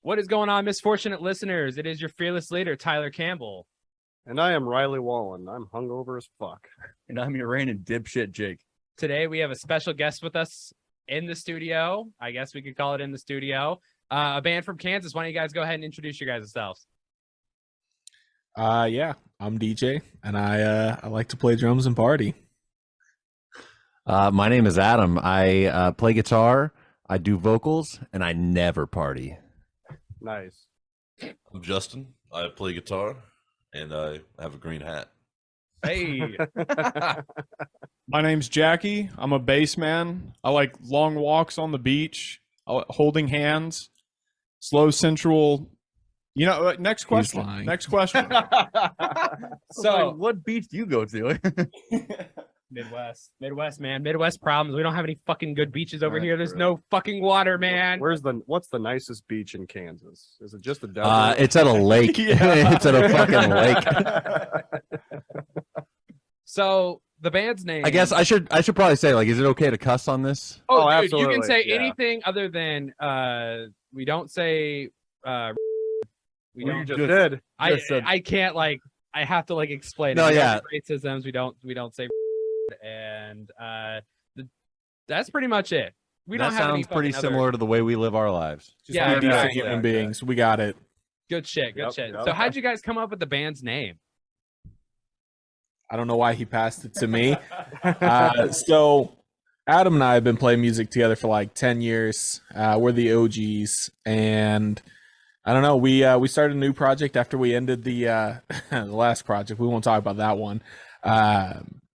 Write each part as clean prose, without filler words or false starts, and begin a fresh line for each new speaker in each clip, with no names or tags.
What is going on, misfortunate listeners? It is your fearless leader, Tyler Campbell.
And I am Riley Wallen. I'm hungover as fuck.
And I'm your reigning dipshit, Jake.
Today we have a special guest with us in the studio. I guess we could call it in the studio. A band from Kansas. Why don't you guys go ahead and introduce your guys' selves?
Yeah, I'm DJ, and I like to play drums and party.
My name is Adam. I play guitar, I do vocals, and I never party.
Nice.
I'm Justin. I play guitar, and I have a green hat.
Hey.
My name's Jackie. I'm a bass man. I like long walks on the beach, holding hands, slow sensual. You know, next question. Next question.
So,
what beach do you go to?
Midwest, man. Midwest problems. We don't have any fucking good beaches over
That's
here. There's
true.
no fucking water, man.
What's the nicest beach in Kansas? Is it just the desert?
It's at a lake.
Yeah.
It's at a fucking lake.
So the band's name.
I guess I should probably say, like, is it okay to cuss on this?
Oh,
Oh,
dude, you can
absolutely,
say
yeah.
anything other than we don't say we
Well,
don't
you just did.
I can't I have to explain
No,
it. We don't
yeah.
say racisms, we don't say and that's pretty much it. We don't
That
have any
sounds pretty
fucking
similar to the way we live our lives.
Just
Yeah,
be decent
exactly.
human beings. We got it.
good shit, good
Yep,
shit.
yep.
So how'd you guys come up with the band's name?
I don't know why he passed it to me. So Adam and I have been playing music together for like 10 years. We're the OGs, and I don't know. We started a new project after we ended the the last project. We won't talk about that one.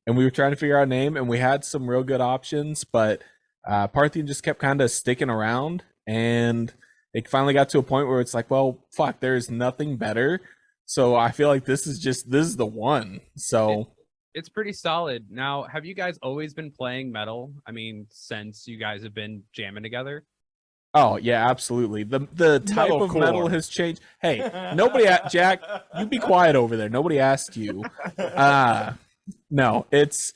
And we were trying to figure out a name, and we had some real good options, but Parthian just kept kind of sticking around, and it finally got to a point where it's like, well, fuck, there's nothing better. So I feel like this is the one. So
It's pretty solid. Now, have you guys always been playing metal? I mean, since you guys have been jamming together?
oh yeah, absolutely. The type of metal
Metalcore.
has changed. Hey, nobody Jack, you be quiet over there. Nobody asked you. No, it's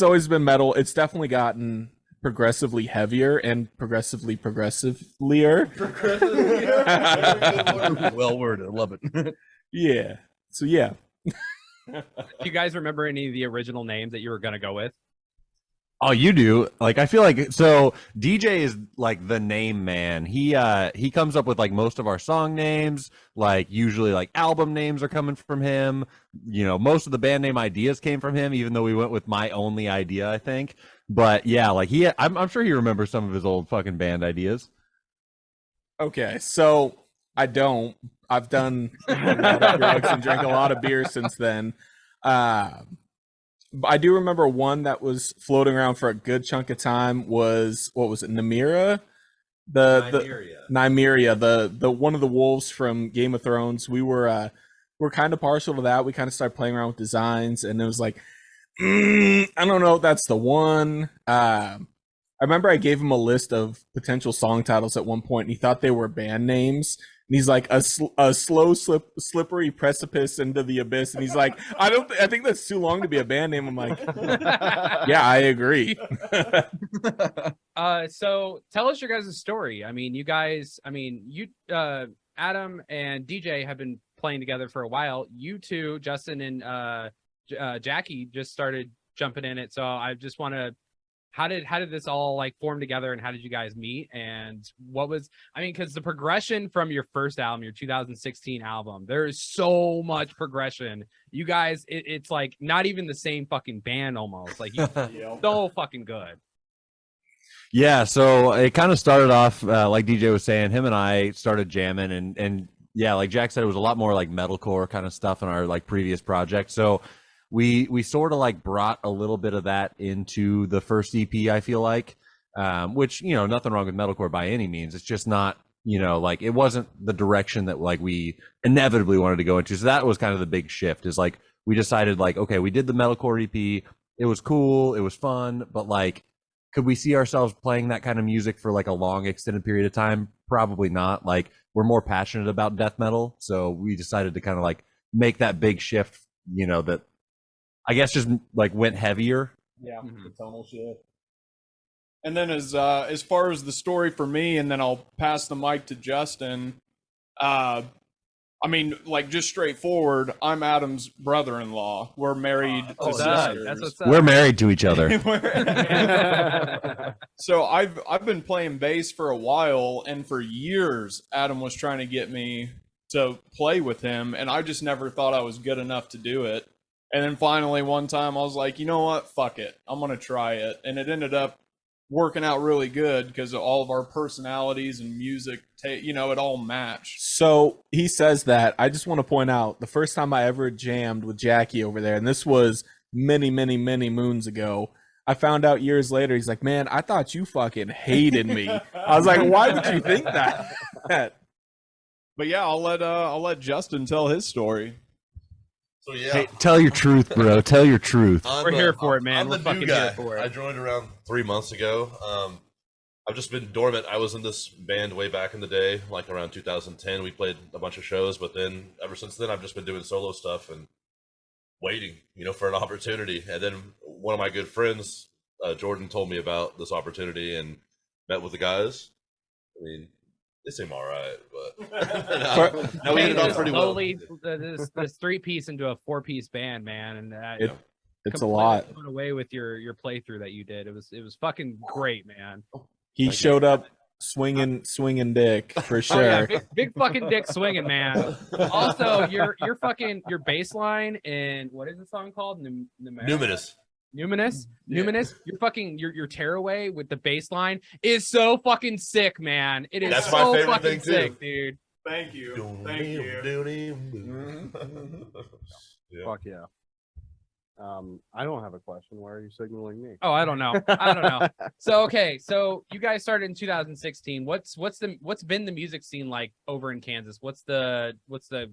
always been metal. It's definitely gotten progressively heavier and progressivelier.
Well worded. I love it.
Yeah. So yeah.
Do you guys remember any of the original names that you were gonna go with?
Oh, you do? Like, I feel like, so DJ is like the name man. He comes up with like most of our song names. Like, usually like album names are coming from him. You know, most of the band name ideas came from him, even though we went with my only idea, I think. But yeah, like I'm sure he remembers some of his old fucking band ideas.
Okay, so I don't. I've done a lot of drugs and drank a lot of beer since then. But I do remember one that was floating around for a good chunk of time was, what was it, Nymeria? Nymeria, the one of the wolves from Game of Thrones. We're kind of partial to that. We kind of started playing around with designs, and it was like, I don't know if that's the one. I remember I gave him a list of potential song titles at one point, and he thought they were band names. And he's like, a slow slippery precipice into the abyss. And he's like, I think that's too long to be a band name. I'm like, yeah, I agree.
So tell us your guys' story. I mean, you Adam and DJ have been playing together for a while. You two, Justin and Jackie, just started jumping in it. So I just want to, how did this all form together, and how did you guys meet? And what was, because the progression from your first album, your 2016 album, there is so much progression. You guys, it's like not even the same fucking band almost. Like, you so fucking good.
Yeah, so it kind of started off like DJ was saying. Him and I started jamming, and yeah, like Jack said, it was a lot more like metalcore kind of stuff in our like previous project. So we sort of like brought a little bit of that into the first EP. I feel like, which, you know, nothing wrong with metalcore by any means. It's just not, you know, like it wasn't the direction that like we inevitably wanted to go into. So that was kind of the big shift. Is like we decided like, okay, we did the metalcore EP. It was cool. It was fun, but like, could we see ourselves playing that kind of music for like a long extended period of time? Probably not. Like, we're more passionate about death metal, so we decided to kind of like make that big shift, you know, that I guess just like went heavier.
Yeah, the tonal shift. And then as far as the story for me, and then I'll pass the mic to Justin. I mean, like, just straightforward, I'm Adam's brother-in-law. We're married to
What's up?
sisters.
That's what's up.
We're married to each other.
So I've been playing bass for a while, and for years Adam was trying to get me to play with him, and I just never thought I was good enough to do it. And then finally one time I was like, you know what, fuck it, I'm gonna try it. And it ended up working out really good because of all of our personalities and music, it all matched.
So he says that. I just want to point out the first time I ever jammed with Jackie over there, and this was many, many, many moons ago. I found out years later, he's like, man, I thought you fucking hated me. I was like, why would you think that?
But yeah, I'll let Justin tell his story.
So yeah,
Hey, tell your truth, bro. Tell your truth.
We're here for it, man.
I'm
We're
the
fucking
new guy.
here for it.
I joined around 3 months ago. I've just been dormant. I was in this band way back in the day, like around 2010. We played a bunch of shows, but then ever since then, I've just been doing solo stuff and waiting, for an opportunity. And then one of my good friends, Jordan, told me about this opportunity and met with the guys. I mean, they seem all right, but no, we ended up pretty well.
Slowly, this 3-piece into a 4-piece band, man, and
It's a lot.
Went away with your playthrough that you did. It was fucking great, man.
He showed up swinging dick for sure.
Oh, yeah, big fucking dick swinging, man. Also, your bass line in what is the song called?
Numinous.
Your tearaway with the bass line is so fucking sick, man. It is
That's
so
my favorite
fucking
thing, too.
sick, dude.
Thank you.
Yeah.
Fuck yeah. I don't have a question. Why are you signaling me?
Oh, I don't know. So you guys started in 2016. What's been the music scene like over in Kansas? What's the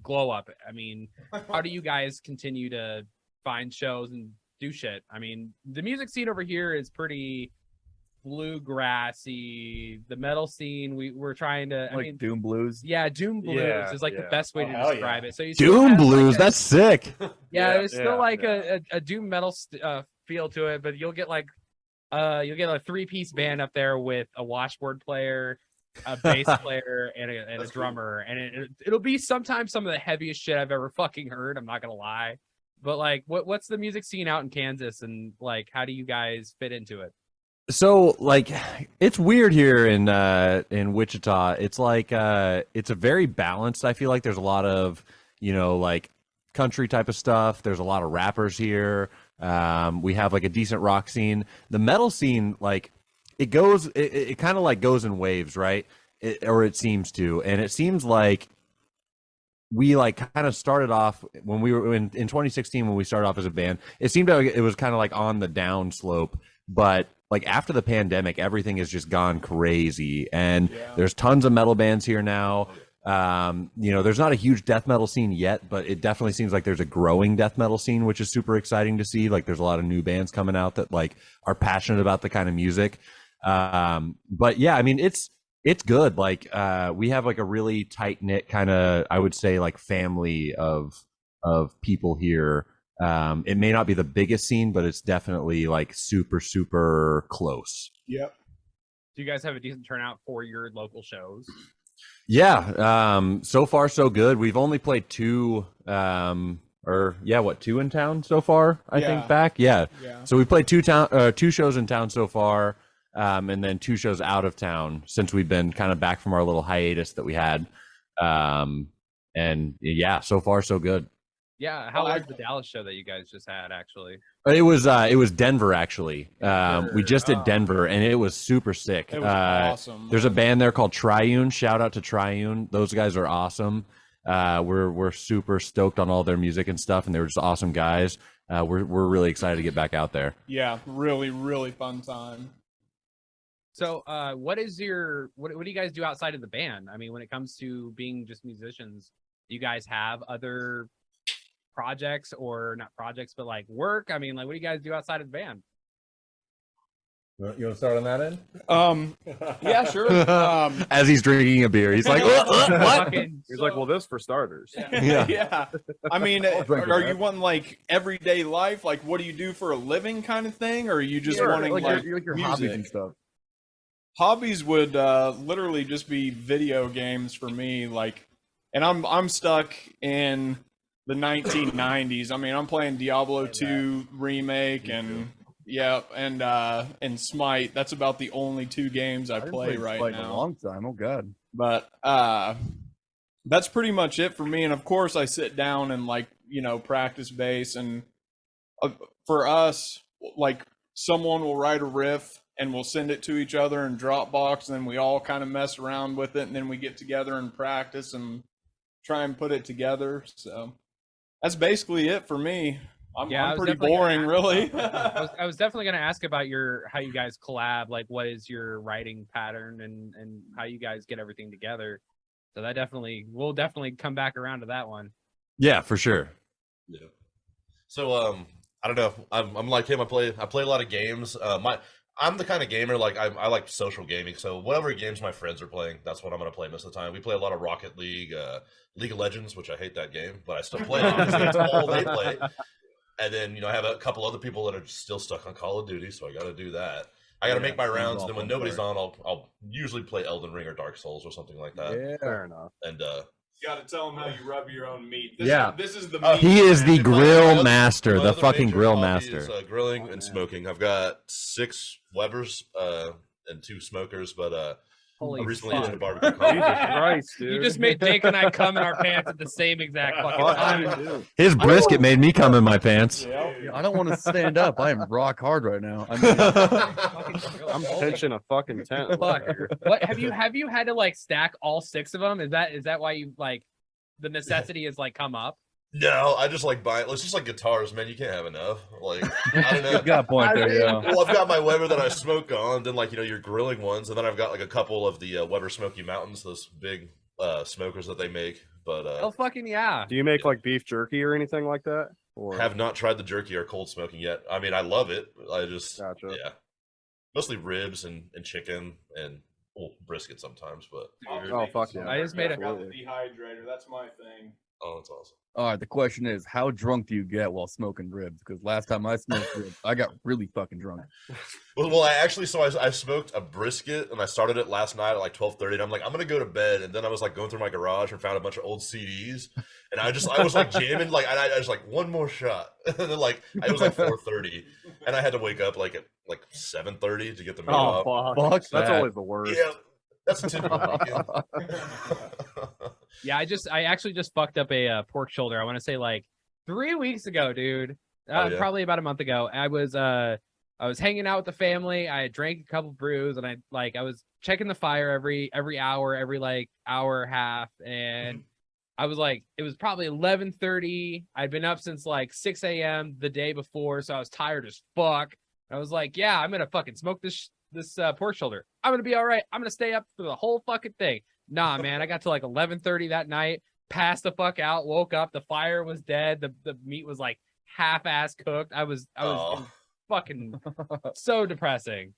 glow up? I mean, how do you guys continue to find shows and do shit? I mean, the music scene over here is pretty bluegrassy. The metal scene, we're trying to
Doom Blues.
Yeah, Doom Blues is like the best way to describe it. So you still
Doom
have,
Blues,
like,
that's sick.
there's still like a doom metal feel to it, but you'll get a 3-piece band up there with a washboard player, a bass player, and a drummer, and it'll be sometimes some of the heaviest shit I've ever fucking heard. I'm not gonna lie, but like, what's the music scene out in Kansas, and like, how do you guys fit into it?
So like, it's weird here in Wichita. It's like it's a very balanced. I feel like there's a lot of like country type of stuff. There's a lot of rappers here. We have like a decent rock scene. The metal scene, like, it kind of like goes in waves, right? It seems to, and it seems like we like kind of started off when we were in 2016 when we started off as a band. It seemed like it was kind of like on the down slope, but like after the pandemic, everything has just gone crazy, and there's tons of metal bands here now. There's not a huge death metal scene yet, but it definitely seems like there's a growing death metal scene, which is super exciting to see. Like, there's a lot of new bands coming out that like are passionate about the kind of music. But yeah, I mean, it's good. Like, we have like a really tight knit kind of, I would say, like family of people here. It may not be the biggest scene, but it's definitely like super, super close.
Yep.
Do you guys have a decent turnout for your local shows?
Yeah. So far so good. We've only played two in town so far, I think back. Yeah. So we played two shows in town so far, and then 2 shows out of town since we've been kind of back from our little hiatus that we had. And yeah, so far so good.
Yeah, how was the Dallas show that you guys just had, actually?
It was Denver, actually. We just did Denver, and it was super sick.
It was awesome.
There's a band there called Triune. Shout out to Triune. Those guys are awesome. We're super stoked on all their music and stuff, and they were just awesome guys. We're really excited to get back out there.
Yeah, really, really fun time.
So, what do you guys do outside of the band? I mean, when it comes to being just musicians, do you guys have other projects, or not projects, but like work? I mean, like, what do you guys do outside of the band?
You want to start on that end?
Yeah, sure.
As he's drinking a beer, he's like, what?
He's like, well, this for starters.
Yeah. I mean, are you wanting like everyday life? Like, what do you do for a living kind of thing? Or are you just wanting like
your
music?
hobbies and stuff?
Hobbies would literally just be video games for me. Like, and I'm stuck in the 1990s. I mean, I'm playing Diablo 2 remake and Smite. That's about the only 2 games I play right
Smite
now.
in a long time. Oh god.
But that's pretty much it for me. And of course, I sit down and practice bass. And for us, like someone will write a riff and we'll send it to each other in Dropbox, and then we all kind of mess around with it, and then we get together and practice and try and put it together. So that's basically it for me. I'm pretty boring, really.
I was definitely going to ask about how you guys collab, like what is your writing pattern and how you guys get everything together. So we'll definitely come back around to that one.
Yeah, for sure.
Yeah. So I don't know. I'm like him. I play a lot of games. I'm the kind of gamer like I like social gaming. So whatever games my friends are playing, that's what I'm gonna play most of the time. We play a lot of Rocket League, League of Legends, which I hate that game, but I still play it because that's all they play. And then I have a couple other people that are still stuck on Call of Duty, so I got to do that. I got to make my rounds, and then when nobody's on, I'll usually play Elden Ring or Dark Souls or something like that.
Yeah, fair enough.
And
you got to tell them how you rub your own meat. This is the
meat. He is the grill master, the fucking grill master.
Is, grilling and smoking. I've got 6 Webers and 2 smokers, but I recently used a barbecue.
Jesus Christ, dude.
You just made Jake and I come in our pants at the same exact fucking time.
His brisket made me come in my pants.
I don't want to stand up. I am rock hard right now. I mean,
I'm pitching a fucking tent.
Fuck. What have you had to stack all 6 of them? Is that why you the necessity has come up?
No, I just like buying. It's just like guitars, man. You can't have enough. Like I don't know.
you got a point there, yeah.
Well, I've got my Weber that I smoke on. Then your grilling ones, and then I've got a couple of the Weber Smoky Mountains, those big smokers that they make. But
oh fucking yeah!
Do you make beef jerky or anything like that? Or
have not tried the jerky or cold smoking yet. I mean, I love it. I just
gotcha.
mostly ribs and chicken and brisket sometimes. But
oh fuck yeah!
I just made
the dehydrator. That's my thing.
Oh, that's awesome.
All right, the question is, how drunk do you get while smoking ribs? Because last time I smoked ribs, I got really fucking drunk.
Well, I actually, I smoked a brisket, and I started it last night at 12:30, and I'm like, I'm gonna go to bed, and then I was going through my garage and found a bunch of old CDs, and I was jamming, I was one more shot, and then it was 4:30, and I had to wake up at 7:30 to get the meal off.
Fuck
that's
that.
always the worst.
Yeah, that's a typical weekend.
Yeah, I actually just fucked up a pork shoulder. I want to say 3 weeks ago, dude. Probably about a month ago. I was hanging out with the family. I had drank a couple brews, and I was checking the fire every hour, every hour and a half, and I was it was probably 11:30. I'd been up since 6 a.m. the day before, so I was tired as fuck. I was yeah, I'm gonna fucking smoke this pork shoulder. I'm gonna be all right. I'm gonna stay up for the whole fucking thing. Nah, man, I got to 11:30 that night, passed the fuck out, woke up, the fire was dead, the meat was half-ass cooked. I was fucking so depressing.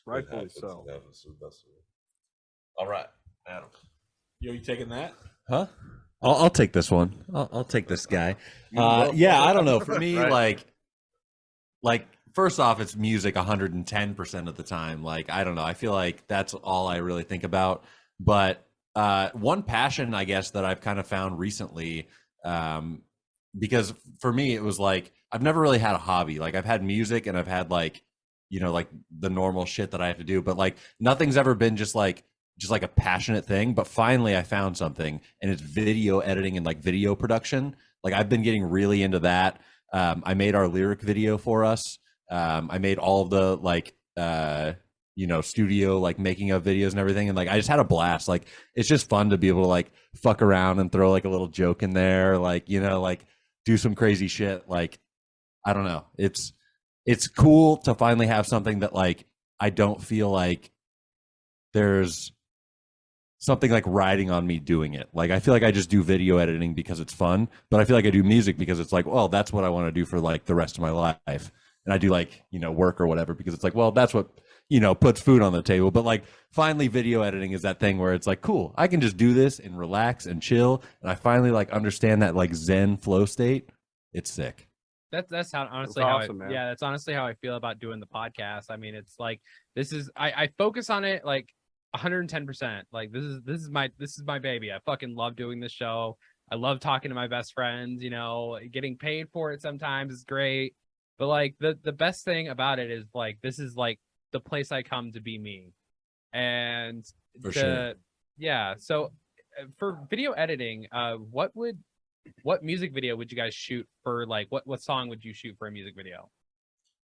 Rightfully so.
All right, Adam.
Yo, you taking that?
Huh? I'll take this one. I'll take this guy. Yeah, I don't know. For me,
Right.
first off, it's music 110% of the time. I don't know. I feel like that's all I really think about. But one passion, I guess, that I've kind of found recently, because for me, it was I've never really had a hobby. I've had music and I've had the normal shit that I have to do. But nothing's ever been just a passionate thing. But finally, I found something, and it's video editing and video production. I've been getting really into that. I made our lyric video for us. I made all of the studio making of videos and everything, and I just had a blast. It's just fun to be able to fuck around and throw a little joke in there, do some crazy shit. I don't know. It's cool to finally have something that I don't feel there's something riding on me doing it. I feel I just do video editing because it's fun, but I feel I do music because it's well, that's what I want to do for the rest of my life. And I do work or whatever because it's well, that's what puts food on the table. But finally, video editing is that thing where it's cool, I can just do this and relax and chill, and I finally understand that Zen flow state. It's sick.
That's how honestly
awesome,
how
man.
yeah, that's honestly how I feel about doing the podcast. I mean, it's this is I focus on it 110%. Like this is my baby. I fucking love doing this show. I love talking to my best friends, you know, getting paid for it sometimes is great. But like the best thing about it is like this is like the place I come to be me. And
sure.
yeah, so for video editing, what music video would you guys shoot for, like what song would you shoot for a music video?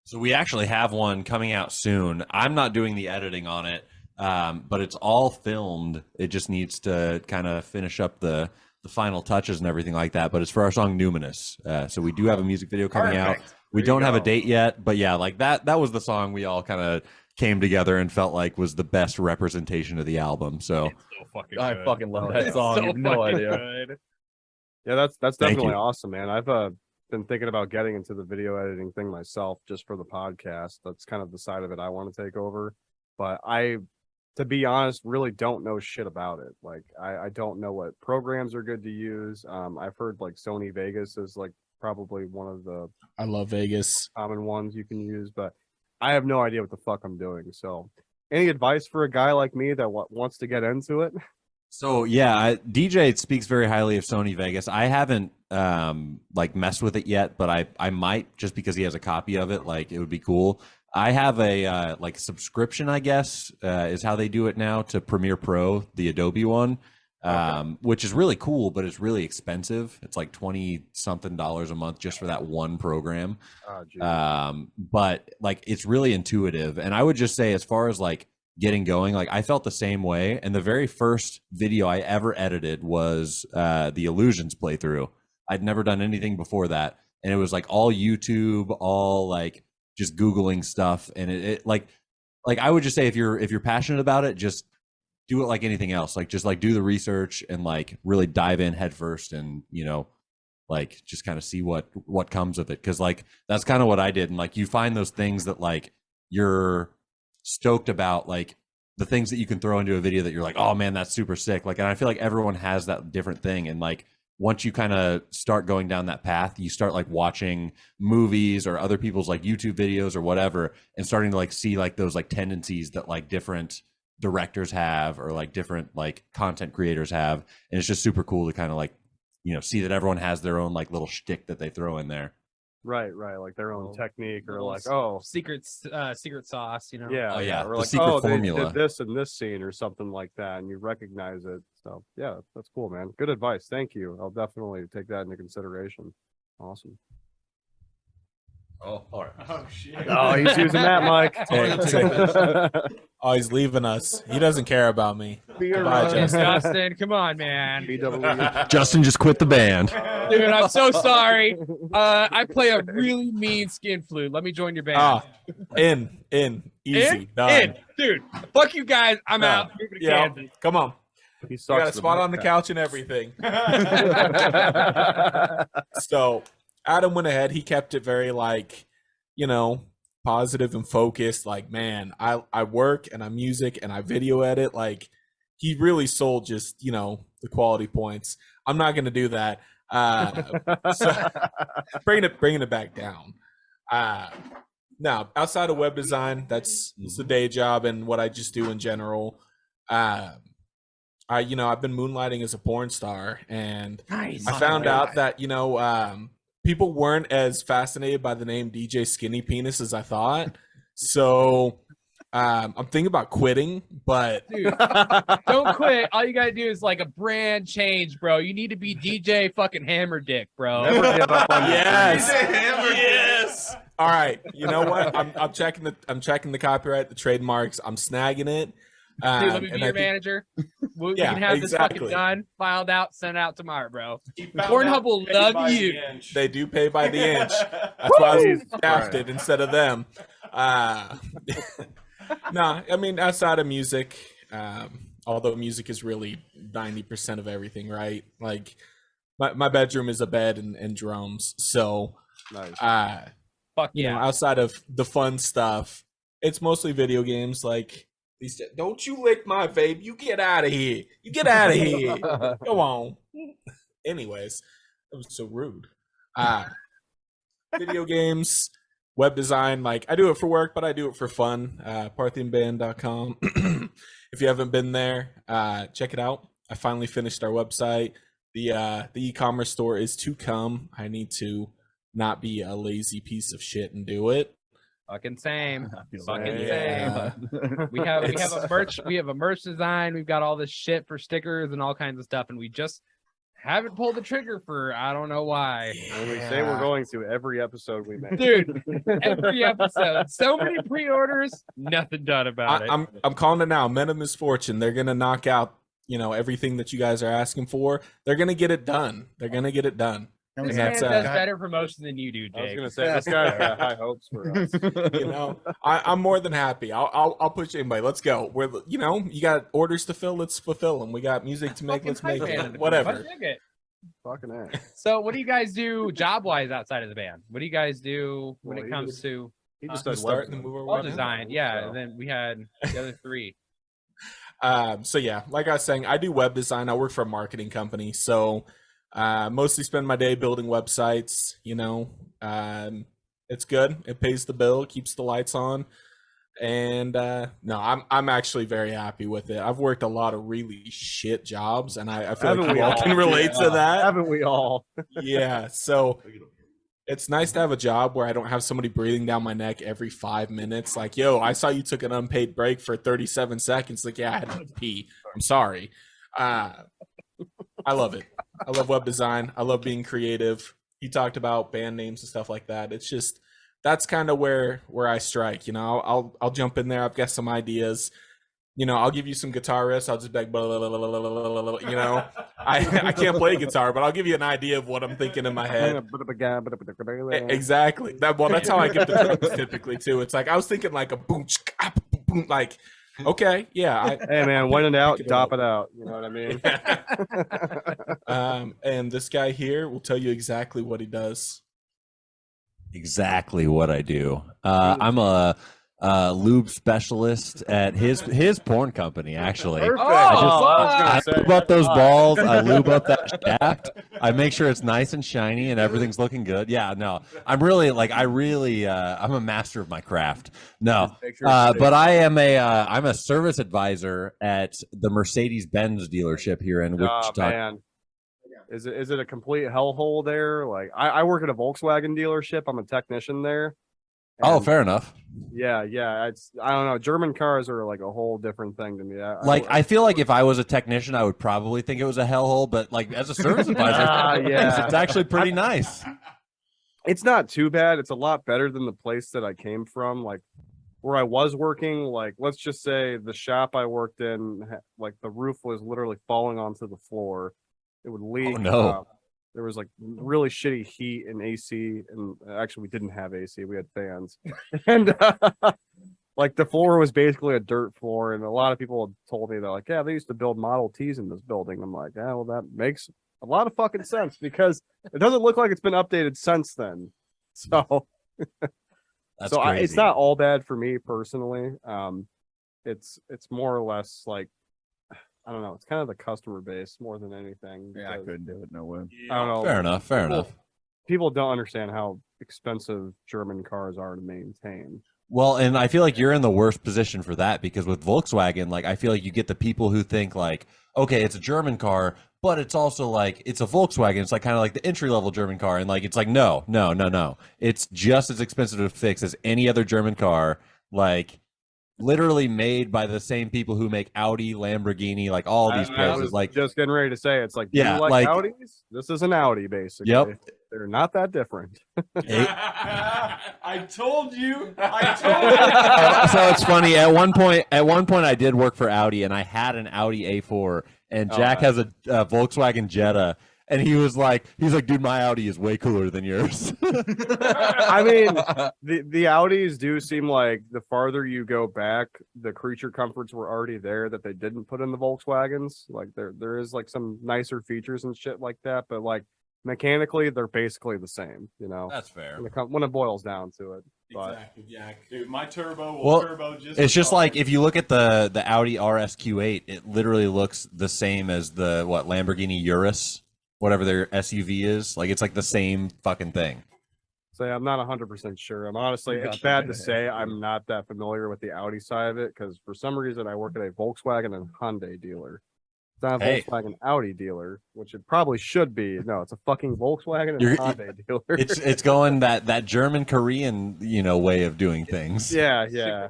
So we actually have one coming out soon. I'm not doing the editing on it, but it's all filmed. It just needs to kind of finish up the final touches and everything like that. But it's for our song Numinous. So we do have a music video coming out. We don't have a date yet, but yeah, like that was the song we all kind of came together and felt like was the best representation of the album. So
It's so fucking good.
I fucking love
It's
that song.
so
You have no
fucking
idea.
good.
Yeah, that's
Thank
definitely
you.
awesome, man. I've been thinking about getting into the video editing thing myself just for the podcast. That's kind of the side of it I want to take over. But to be honest, really don't know shit about it. Like I don't know what programs are good to use. I've heard like Sony Vegas is like probably one of the
I love Vegas.
common ones you can use, but I have no idea what the fuck I'm doing. So, any advice for a guy like me that wants to get into it?
So yeah, DJ speaks very highly of Sony Vegas. I haven't like messed with it yet, but I might, just because he has a copy of it. Like it would be cool. I have a like subscription, I guess, is how they do it now, to Premiere Pro, the Adobe one, which is really cool, but it's really expensive. It's like $20-something a month just for that one program. But like it's really intuitive, and I would just say, as far as like getting going, like I felt the same way. And the very first video I ever edited was the Illusions playthrough. I'd never done anything before that, and it was like all YouTube, all like just Googling stuff. And it like I would just say, if you're passionate about it, just do it like anything else. Like just like do the research and like really dive in head first, and you know, like just kind of see what comes of it. Because like that's kind of what I did. And like you find those things that like you're stoked about, like the things that you can throw into a video that you're like, oh man, that's super sick. Like, and I feel like everyone has that different thing. And like once you kind of start going down that path, you start like watching movies or other people's like YouTube videos or whatever, and starting to like see like those like tendencies that like different directors have, or like different like content creators have. And it's just super cool to kind of like, you know, see that everyone has their own like little shtick that they throw in there.
Right, like their own technique, or like
secret sauce, you know.
yeah,
yeah,
or
the
like
secret
they
formula.
did this in this scene or something like that, and you recognize it. So yeah, that's cool, man. Good advice. Thank you. I'll definitely take that into consideration. Awesome.
Oh, all right.
Oh shit.
Oh, he's using that mic.
Oh, he's leaving us. He doesn't care about me. Goodbye,
Yes,
Justin.
Justin, come on, man.
Justin just quit the band.
Dude, I'm so sorry. I play a really mean skin flute. Let me join your band.
Ah, in, easy, done.
Dude, fuck you guys. I'm
Done.
out. Moving to
Yeah,
Kansas.
come on.
He
We
sucks.
got a spot on the couch and everything. So Adam went ahead. He kept it very like, you know, positive and focused. Like, man, I work and I music and I video edit. Like, he really sold just, you know, the quality points. I'm not gonna do that. So bringing it back down. Now, outside of web design, that's the day job and what I just do in general. I've been moonlighting as a porn star, and
Nice.
I found out that, you know, people weren't as fascinated by the name DJ Skinny Penis as I thought. So I'm thinking about quitting, but
Dude, don't quit. All you gotta do is like a brand change, bro. You need to be DJ fucking Hammer Dick, bro.
Never give up on your
yes,
dreams.
yes. All right, you know what? I'm checking the copyright, the trademarks. I'm snagging it.
Dude, let me be
and
your
I think-
manager. We
Yeah,
can have this fucking
exactly.
done, filed out, sent out tomorrow, bro. Pornhub will love you.
They do pay by the inch. That's why I was drafted instead of them. No, I mean, outside of music, although music is really 90% of everything, right? Like my bedroom is a bed and drums. So
Nice.
Fuck
you know,
yeah.
outside of the fun stuff, it's mostly video games. Like, don't you lick my vape. You get out of here. You get out of here. Go on. Anyways, that was so rude. Video games, web design. Like, I do it for work, but I do it for fun. Parthianband.com. If you haven't been there, check it out. I finally finished our website. The e-commerce store is to come. I need to not be a lazy piece of shit and do it.
Fucking same. Fucking
Yeah.
same. We have a merch design. We've got all this shit for stickers and all kinds of stuff, and we just haven't pulled the trigger for I don't know why.
And we say we're going to every episode we make.
Dude, every episode. So many pre-orders, nothing done about it.
I'm calling it now. Men of Misfortune. They're gonna knock out, everything that you guys are asking for. They're gonna get it done. They're gonna get it done.
This man does better promotion than you do, Jake.
I was gonna say this guy's got high hopes for us.
I'm more than happy. I'll push anybody. Let's go. You got orders to fill. Let's fulfill them. We got music to make. Let's make it. Whatever.
Fucking A.
So, what do you guys do job-wise outside of the band? What do you guys do when it comes to
He just
We
does
start
web
and move over
web
right now.
design? Yeah,
So.
and then we had the other three.
So yeah, like I was saying, I do web design. I work for a marketing company, so mostly spend my day building websites. It's good. It pays the bill, keeps the lights on, and no, I'm actually very happy with it. I've worked a lot of really shit jobs, and I feel
Haven't
like
we
we all
all?
can relate to that.
Haven't we all?
Yeah, so it's nice to have a job where I don't have somebody breathing down my neck every 5 minutes. Like, yo, I saw you took an unpaid break for 37 seconds. Like, yeah, I had to pee. I'm sorry. I love it. I love web design. I love being creative. You talked about band names and stuff like that. It's just, that's kind of where I strike. I'll jump in there. I've got some ideas. I'll give you some guitar riffs. I'll just be like, blah, blah, blah, blah, blah, blah, blah, I can't play guitar, but I'll give you an idea of what I'm thinking in my head. Exactly. That's how I get the drums typically too. It's like I was thinking like a boom, boom, like, okay, yeah.
Hey man, when in doubt, dop it out. You know what I mean?
And this guy here will tell you exactly what he does.
Exactly what I do. I'm a lube specialist at his porn company. Actually,
Perfect.
I lube up those balls. I lube up that shaft. I make sure it's nice and shiny and everything's looking good. Yeah, no, I'm a master of my craft. No, but I'm a service advisor at the Mercedes-Benz dealership here in Wichita.
Man. Is it a complete hellhole there? Like I work at a Volkswagen dealership. I'm a technician there.
Oh,
And
fair enough.
Yeah. I don't know. German cars are like a whole different thing to me.
I feel like if I was a technician, I would probably think it was a hellhole. But like as a service advisor,
yeah,
it's actually pretty nice.
it's not too bad. It's a lot better than the place that I came from. Like where I was working, like let's just say the shop I worked in, like the roof was literally falling onto the floor. It would leak.
Oh, no.
There was like really shitty heat and AC, and actually we didn't have AC. We had fans, and like the floor was basically a dirt floor. And a lot of people have told me they're like, yeah, they used to build Model Ts in this building. I'm like, yeah, well, that makes a lot of fucking sense because it doesn't look like it's been updated since then. So,
That's
so
crazy.
it's not all bad for me personally. It's more or less like, I don't know. It's kind of the customer base more than anything.
Yeah, I
because,
couldn't do it. No way.
I don't know.
Fair enough. Fair enough.
People don't understand how expensive German cars are to maintain.
Well, and I feel like you're in the worst position for that because with Volkswagen, like I feel like you get the people who think like, okay, it's a German car, but it's also like it's a Volkswagen. It's like kind of like the entry level German car, and like it's like no. It's just as expensive to fix as any other German car. Like literally made by the same people who make Audi, Lamborghini, like all these
I
places.
was
Like
just getting ready to say, it's like, do
Yeah,
you like
like-
Audis? This is an Audi, basically.
Yep.
They're not that different.
I told you.
So it's funny. At one point, I did work for Audi, and I had an Audi A4, and Jack has a Volkswagen Jetta, and he's like, dude, my Audi is way cooler than yours.
I mean, the Audis do seem like the farther you go back, the creature comforts were already there that they didn't put in the Volkswagens. Like there is like some nicer features and shit like that, but like mechanically, they're basically the same. You know,
That's fair.
when it boils down to it. But
Exactly. Yeah.
Dude, my turbo will
Well,
turbo just.
It's just like if you look at the Audi RSQ8, it literally looks the same as the Lamborghini Urus, whatever their SUV is. Like it's like the same fucking thing.
say I'm not 100% sure. I'm honestly,
Yeah,
it's
I
bad
think
to
I
say
have to.
I'm not that familiar with the Audi side of it because for some reason I work at a Volkswagen and Hyundai dealer. It's not a
Hey.
Volkswagen Audi dealer, which it probably should be. No, it's a fucking Volkswagen and
You're-
Hyundai dealer.
It's going that German Korean way of doing things.
yeah.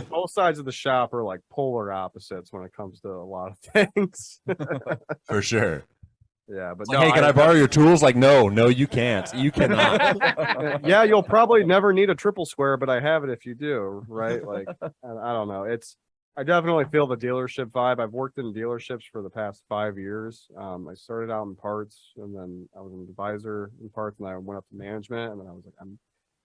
Both sides of the shop are like polar opposites when it comes to a lot of things.
For sure.
Yeah, but
It's
no,
like, hey, can I borrow your tools? Like, no, you can't. You cannot.
yeah, you'll probably never need a triple square, but I have it if you do, right? Like, I don't know. I definitely feel the dealership vibe. I've worked in dealerships for the past 5 years. I started out in parts, and then I was an advisor in parts, and I went up to management, and then I was like, I'm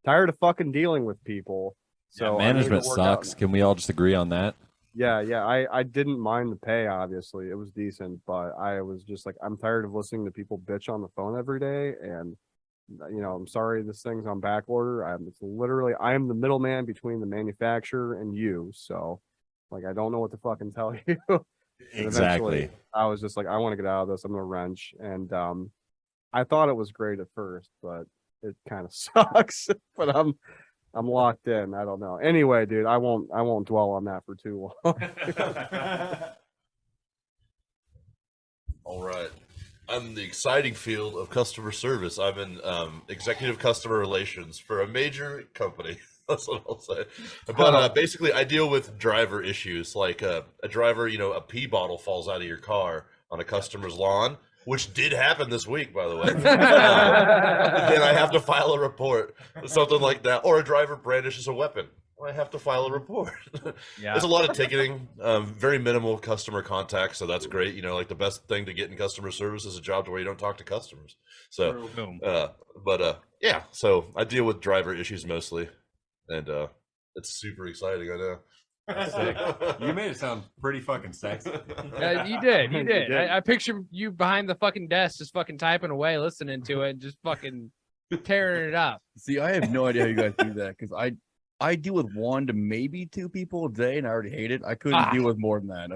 tired of fucking dealing with people. So I need to
Management
work out-
sucks. Can we all just agree on that?
Yeah. I didn't mind the pay, obviously. It was decent, but I was just like, I'm tired of listening to people bitch on the phone every day. And, I'm sorry, this thing's on back order. I am the middleman between the manufacturer and you. So, like, I don't know what to fucking tell you. And
Exactly.
eventually, I was just like, I want to get out of this. I'm going to wrench. And I thought it was great at first, but it kind of sucks. But I'm locked in. I don't know. Anyway, dude, I won't dwell on that for too long.
All right. I'm in the exciting field of customer service. I'm in executive customer relations for a major company. That's what I'll say. But basically, I deal with driver issues, like a driver, a pee bottle falls out of your car on a customer's lawn, which did happen this week, by the way. Then I have to file a report, something like that. Or a driver brandishes a weapon. I have to file a report.
Yeah.
There's a lot of ticketing, very minimal customer contact, so that's great. Like the best thing to get in customer service is a job to where you don't talk to customers. So,
Boom.
yeah. So I deal with driver issues mostly, and it's super exciting. I know.
You made it sound pretty fucking sexy.
You did.
You did.
I picture you behind the fucking desk, just fucking typing away, listening to it, just fucking tearing it up.
See, I have no idea how you guys do that because I deal with 1 to maybe 2 people a day, and I already hate it. I couldn't deal with more than that.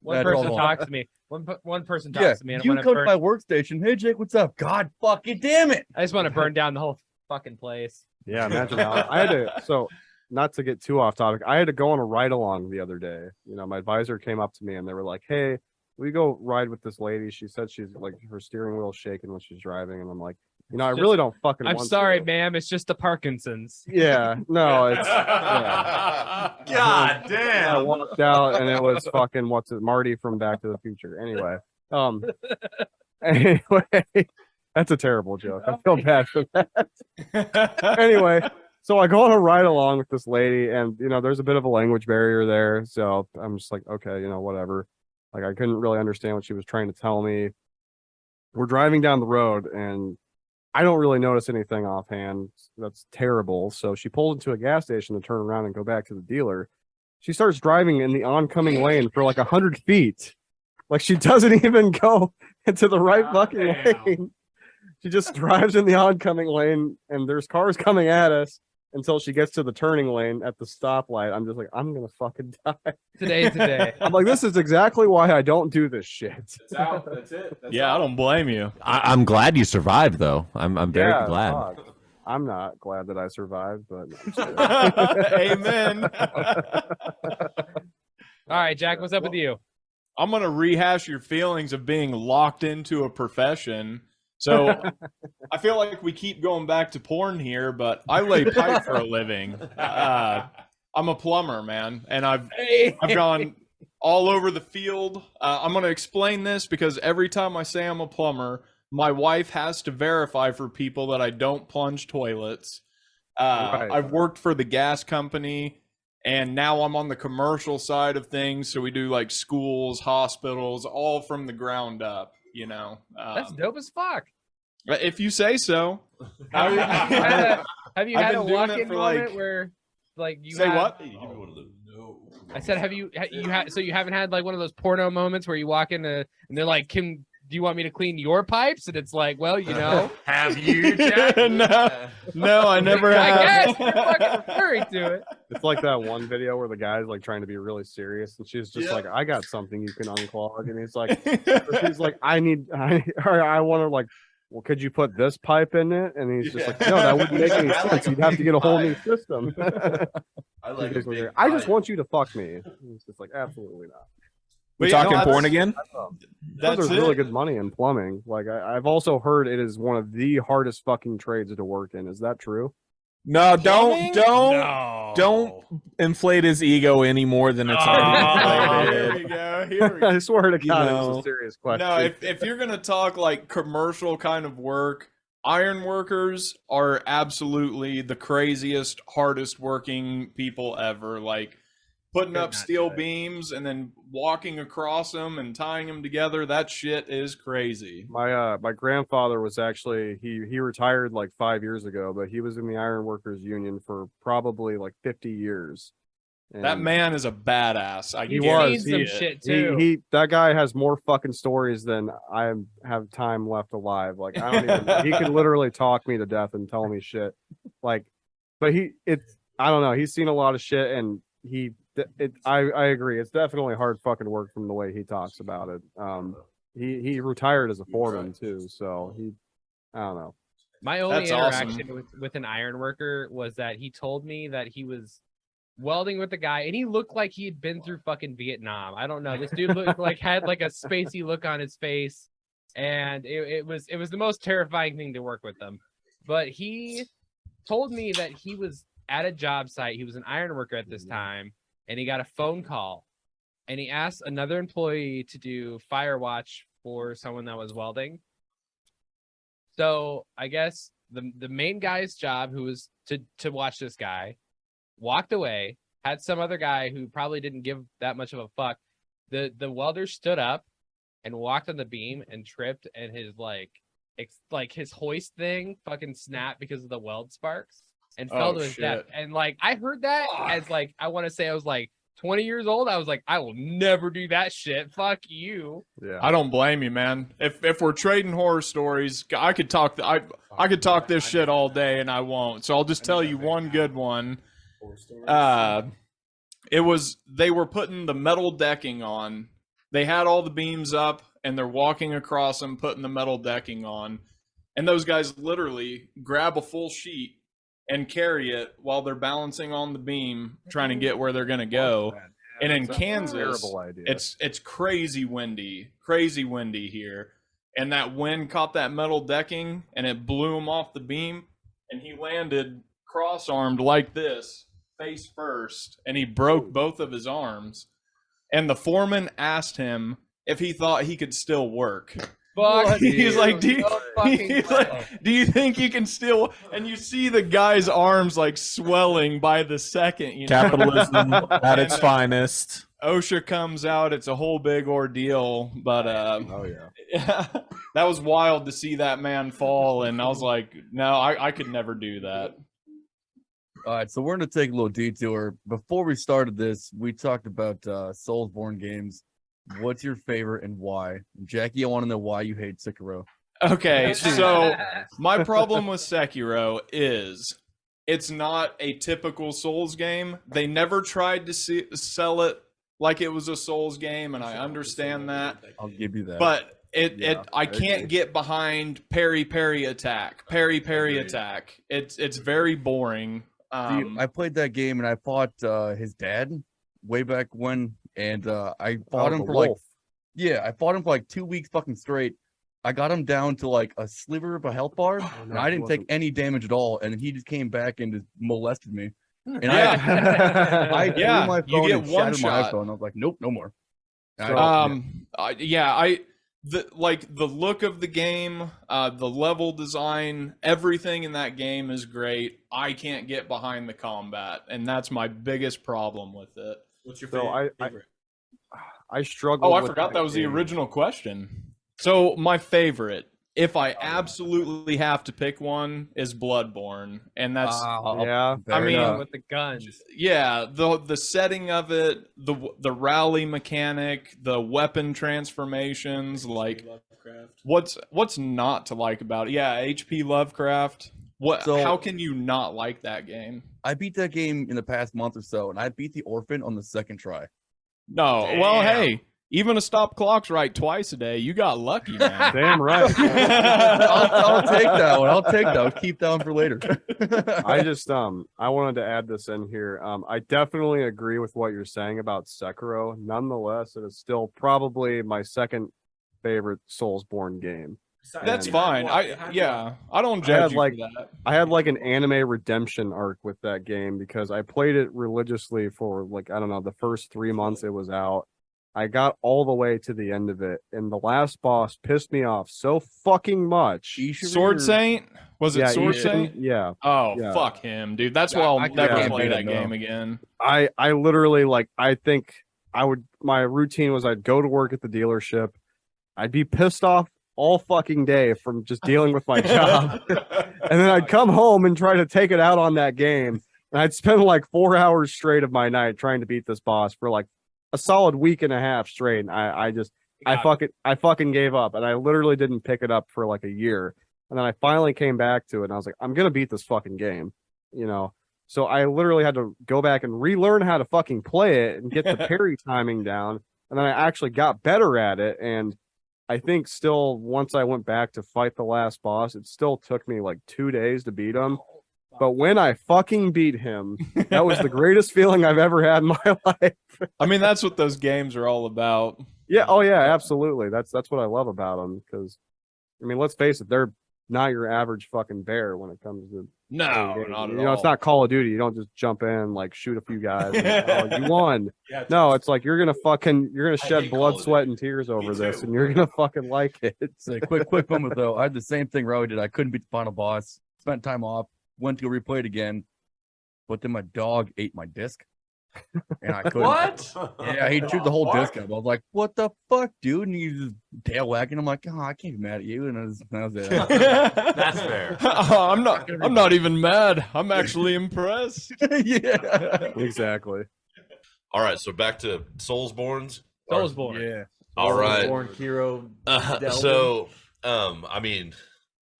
One
That's
person
all.
talks to me. One person talks
Yeah,
to me, and
you
I
come
want
to
to
my workstation. Hey, Jake, what's up? God fucking damn it!
I just want to burn down the whole fucking place.
Yeah, imagine how I had to. So, not to get too off topic, I had to go on a ride along the other day. My advisor came up to me and they were like, "Hey, we go ride with this lady. She said she's like her steering wheel's shaking when she's driving." And I'm like, I really don't fucking.
I'm
want
sorry,
to.
ma'am. It's just the Parkinson's.
Yeah, no, it's. Yeah.
God
I
damn.
walked out and it was fucking Marty from Back to the Future. Anyway, that's a terrible joke. I feel bad for that. Anyway, so I go on a ride along with this lady, and there's a bit of a language barrier there. So I'm just like, okay, whatever. Like I couldn't really understand what she was trying to tell me. We're driving down the road, and I don't really notice anything offhand. That's terrible. So she pulled into a gas station to turn around and go back to the dealer. She starts driving in the oncoming lane for like 100 feet. Like she doesn't even go into the right fucking lane. She just drives in the oncoming lane, and there's cars coming at us until she gets to the turning lane at the stoplight. I'm just like, I'm gonna fucking die.
Today's the day.
I'm like, this is exactly why I don't do this shit.
That's it.
Yeah, I don't blame you.
I'm glad you survived, though. I'm very
Yeah,
glad.
fuck. I'm not glad that I survived, but I'm just kidding.
Amen.
All right, Jack, what's up with you?
I'm gonna rehash your feelings of being locked into a profession. So I feel like we keep going back to porn here, but I lay pipe for a living. I'm a plumber, man, and I've gone all over the field. I'm gonna explain this because every time I say I'm a plumber, my wife has to verify for people that I don't plunge toilets.
Right.
I've worked for the gas company, and now I'm on the commercial side of things. So we do like schools, hospitals, all from the ground up.
That's dope as fuck.
If you say so.
Have you had
I've
a
been doing
walk-in
it for,
moment
like-
where, like, you
Say
had-
what?
Hey, give me one of those.
I said, so you haven't had like one of those porno moments where you walk in and they're like, do you want me to clean your pipes? And it's like, well,
Have you, Jack?
No, I never
I
have.
guess you're fucking referring to it.
It's like that one video where the guy's like trying to be really serious, and she's just
Yeah.
like, "I got something you can unclog," and he's like, "I want to like well, could you put this pipe in it? And he's just like, no, that wouldn't make any
I like
sense.
a
You'd have to
big
get a whole new
pipe.
system.
I like a big
I just
pipe.
want you to fuck me. And he's just like, absolutely not.
We
But yeah,
talking
no,
porn
that's-
again?
That's
There's really
it.
good money in plumbing. Like I've also heard it is one of the hardest fucking trades to work in. Is that true?
No,
Plumbing?
don't inflate his ego any more than it's already
Here
inflated.
we go. Here we go.
I swear to
You
God, it
know.
was a serious question.
No, if you're gonna talk like commercial kind of work, iron workers are absolutely the craziest, hardest working people ever. Like putting
Could
up
not
steel
do it.
beams and then walking across them and tying them together. That shit is crazy.
My grandfather was actually he retired like 5 years ago, but he was in the Iron Workers Union for probably like 50 years.
That
And
man is a badass. I
He
He's
was.
seen some
He-
shit too.
he that guy has more fucking stories than I have time left alive. Like I don't even he could literally talk me to death and tell me shit. Like but I don't know, he's seen a lot of shit and I agree. It's definitely hard fucking work from the way he talks about it. He retired as a foreman too, so I don't know.
My only
That's awesome.
interaction with an iron worker was that he told me that he was welding with a guy and he looked like he'd been through fucking Vietnam. I don't know. This dude looked like had like a spacey look on his face, and it was the most terrifying thing to work with him. But he told me that he was at a job site. He was an iron worker at this time, and he got a phone call, and he asked another employee to do fire watch for someone that was welding. So I guess the main guy's job, who was to watch this guy, walked away, had some other guy who probably didn't give that much of a fuck. The welder stood up and walked on the beam and tripped, and his his hoist thing fucking snapped because of the weld sparks and fell to his death.
shit.
And like I heard that as like I want to say I was like 20 years old. I was like, I will never do that shit. Fuck you.
Yeah.
I don't blame you, man. If we're trading horror stories, I could talk. I could talk this shit all day, and I won't. So I'll just tell you one good one. They were putting the metal decking on. They had all the beams up, and they're walking across them, putting the metal decking on. And those guys literally grab a full sheet and carry it while they're balancing on the beam, trying to get where they're gonna go. And in Kansas,
terrible idea.
it's crazy windy here, and that wind caught that metal decking and it blew him off the beam, and he landed cross-armed like this, face first, and he broke both of his arms. And the foreman asked him if he thought he could still work.
Fuck
He's
you.
like,
No fucking
he's
way.
like, do you think you can still? And you see the guy's arms like swelling by the second. You know?
Capitalism at its finest.
OSHA comes out. It's a whole big ordeal. But
Oh yeah.
that was wild to see that man fall. And I was like, no, I could never do that.
All right, so we're going to take a little detour. Before we started this, we talked about Soulsborne games. What's your favorite and why? Jackie, I want to know why you hate Sekiro.
Okay, so my problem with Sekiro is it's not a typical Souls game. They never tried to sell it like it was a Souls game, and I understand that.
I'll give you that.
But
Yeah,
I
I
can't
agree.
get behind parry attack. Parry attack. It's very boring.
See, I played that game and I fought his dad way back when, and I fought him
the
for
wolf.
I fought him for like 2 weeks fucking straight. I got him down to like a sliver of a health bar,
no,
and I
he
didn't take
wasn't-
any damage at all. And he just came back and just molested me. And
Yeah.
I threw
Yeah,
my
you
phone
get
and
one
shattered my
shot.
iPhone. I was like, nope, no more.
So-
The look of the game, the level design, everything in that game is great. I can't get behind the combat, and that's my biggest problem with it.
What's your
So
favorite?
I struggled.
Oh, I
with
forgot that was the
game.
original question. So my favorite, if I absolutely have to pick one, is Bloodborne, and that's
Yeah,
I mean,
enough.
with the guns.
yeah, the setting of it, the rally mechanic, the weapon transformations, like
Lovecraft.
what's not to like about it? Yeah, HP Lovecraft.
So-
How can you not like that game?
I beat that game in the past month or so, and I beat the Orphan on the second try.
No, well,
Damn.
hey, Even a stop clock's right twice a day. You got lucky, man.
Damn right.
I'll take that one. I'll take that. I'll keep that one for later.
I just I wanted to add this in here. I definitely agree with what you're saying about Sekiro. Nonetheless, it is still probably my second favorite Soulsborne game.
That's
And
fine. I don't
I
judge
had
you
like
for that.
I had like an anime redemption arc with that game because I played it religiously for like I don't know the first 3 months it was out. I got all the way to the end of it, and the last boss pissed me off so fucking much.
Sword Saint? Was it
Yeah,
Sword
Ishin,
Saint?
yeah.
Oh,
Yeah.
fuck him, dude. That's why
I
I'll
can't
never
beat
play
it,
that
no.
game again.
I literally like I think I would my routine was I'd go to work at the dealership. I'd be pissed off all fucking day from just dealing with my job. And then I'd come home and try to take it out on that game. And I'd spend like 4 hours straight of my night trying to beat this boss for like a solid week and a half straight. And I fucking gave up, and I literally didn't pick it up for like a year. And then I finally came back to it, and I was like, I'm gonna beat this fucking game, you know. So I literally had to go back and relearn how to fucking play it and get the parry timing down. And then I actually got better at it. And I think still once I went back to fight the last boss, it still took me like 2 days to beat him. But when I fucking beat him, that was the greatest feeling I've ever had in my life.
I mean, that's what those games are all about.
Yeah, oh yeah, absolutely. That's what I love about them because, I mean, let's face it, they're not your average fucking bear when it comes to
No,
playing games.
not at
You know, it's
all.
not Call of Duty. You don't just jump in like shoot a few guys. And, oh, you won. No, it's like you're gonna shed
hate
blood,
Call of
sweat,
Duty.
and tears over
Me
this,
too.
and you're gonna fucking like it.
Say quick moment though. I had the same thing Rowie did. I couldn't beat the final boss. Spent time off. Went to go replay it again. But then my dog ate my disc. And I couldn't.
What?
Yeah, he chewed the whole
Fuck.
disc up. I was like, "What the fuck, dude?" And he's just tail wagging. I'm like, "Oh, I can't be mad at you." And that was it.
That's fair.
I'm not even mad. I'm actually impressed.
Yeah.
Exactly.
All right, so back to Soulsborne's.
Soulsborne.
Yeah.
All right.
Born hero.
So, I mean,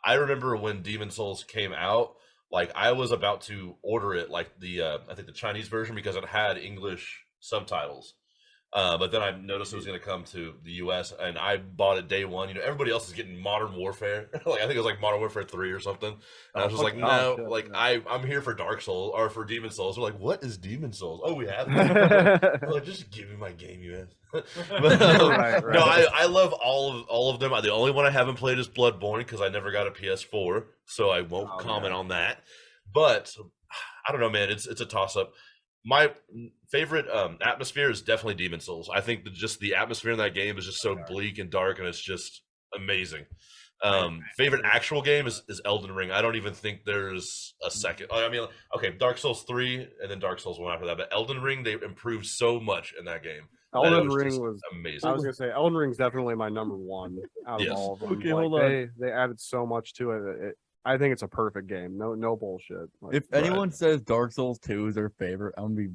I remember when Demon Souls came out, like I was about to order it, like the I think the Chinese version because it had English subtitles. But then I noticed it was going to come to the U.S. and I bought it day one. You know, everybody else is getting Modern Warfare. Like I think it was like Modern Warfare 3 or something. And I was just like, no,
shit,
like
yeah.
I'm here for Dark Souls or for Demon Souls. They're like, what is Demon Souls? Oh, we have that. I'm like, just give me my game, you ass. But,
Right.
no, I love all of them. The only one I haven't played is Bloodborne because I never got a PS4, so I won't comment on that. But I don't know, man. It's a toss up. My favorite atmosphere is definitely Demon Souls. I think that just the atmosphere in that game is just so bleak and dark, and it's just amazing. Favorite actual game is Elden Ring. I don't even think there's a second. I mean, okay, Dark Souls 3 and then Dark Souls 1 after that, but Elden Ring, they improved so much in that game.
Elden
That
Ring
just
was
amazing.
I was gonna say Elden Ring's definitely my number one out of
Yes.
all of them.
Okay,
Like,
hold on.
They added so much to it. I think it's a perfect game. No bullshit. Like,
If anyone says Dark Souls 2 is their favorite, I'm gonna be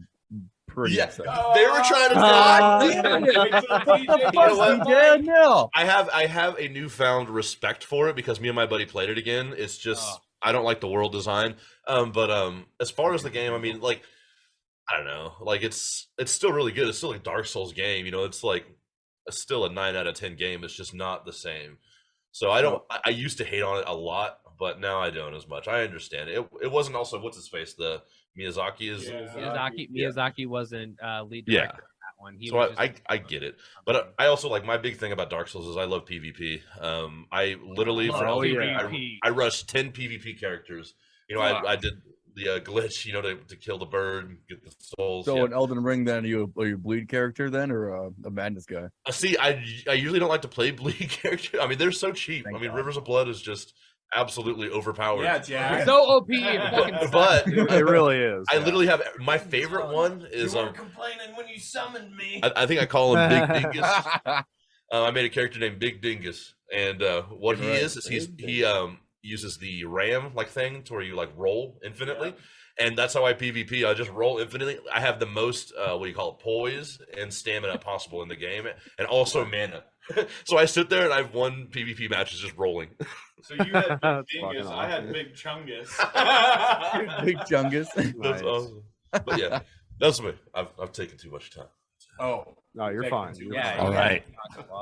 pretty
Yeah,
upset.
they were trying to.
What
You know what?
Yeah, no.
I have a newfound respect for it because me and my buddy played it again. It's just I don't like the world design. But as far as the game, I mean, like I don't know, like it's still really good. It's still a Dark Souls game, you know. It's like still a 9 out of 10 game. It's just not the same. So I used to hate on it a lot, but now I don't as much. I understand it. It wasn't also what's his face the Miyazaki is.
Miyazaki wasn't lead
Yeah.
director on that one. He
So
was just
I get it, but I also like my big thing about Dark Souls is I love PvP. I literally I rushed 10 PvP characters. You know, I did the glitch, you know, to kill the bird, and get the souls.
So
yeah.
in Elden Ring, then are you a bleed character then, or a madness guy?
See, I usually don't like to play bleed characters. I mean, they're so cheap.
Thank
I mean,
God.
Rivers of Blood is just absolutely overpowered.
Yeah, Jack.
so OP. It fucking
But
it really is.
I literally have my favorite one is
You weren't complaining when you summoned me.
I think I call him Big Dingus. I made a character named Big Dingus, and what he is he uses the ram like thing to where you like roll infinitely, and that's how I PvP. I just roll infinitely. I have the most what do you call it, poise and stamina possible in the game, and also mana. So I sit there and I've won PvP matches just rolling.
So you had
That's
Big
fucking
Dingus, I had
awesome.
Big Chungus.
Big Chungus.
That's
Nice.
awesome. But yeah, that's me. I've taken too much time.
Oh,
No, you're fine. You're
Yeah.
fine.
All right.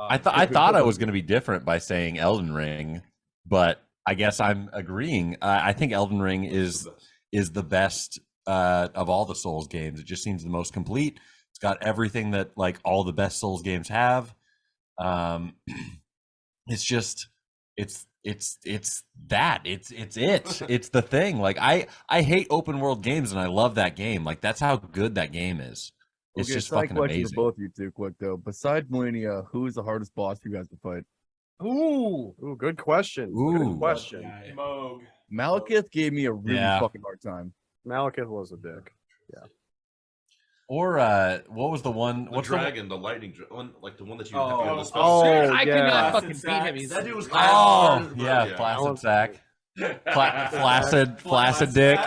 I thought I was going to be different by saying Elden Ring, but I guess I'm agreeing. I think Elden Ring is the best of all the Souls games. It just seems the most complete. It's got everything that like all the best Souls games have. It's just it's that it's the thing. Like I hate open world games and I love that game. Like that's how good that game is. It's
Okay,
just
side
fucking
question
amazing.
for both of you two, quick though. Besides Millennia, who is the hardest boss for you guys to fight?
Ooh, good question.
Ooh.
Good question.
Moog.
Malekith gave me a really
Yeah.
fucking hard time.
Malekith was a dick.
Or what was the one?
The
What's
dragon, the lightning, one like the one that you
Oh.
have to go to special.
Oh,
I
yeah.
could not
Placid
fucking beat
Sack.
him. He's
That dude was
Oh,
hard.
yeah, Placid
was-
Sack. Flaccid dick.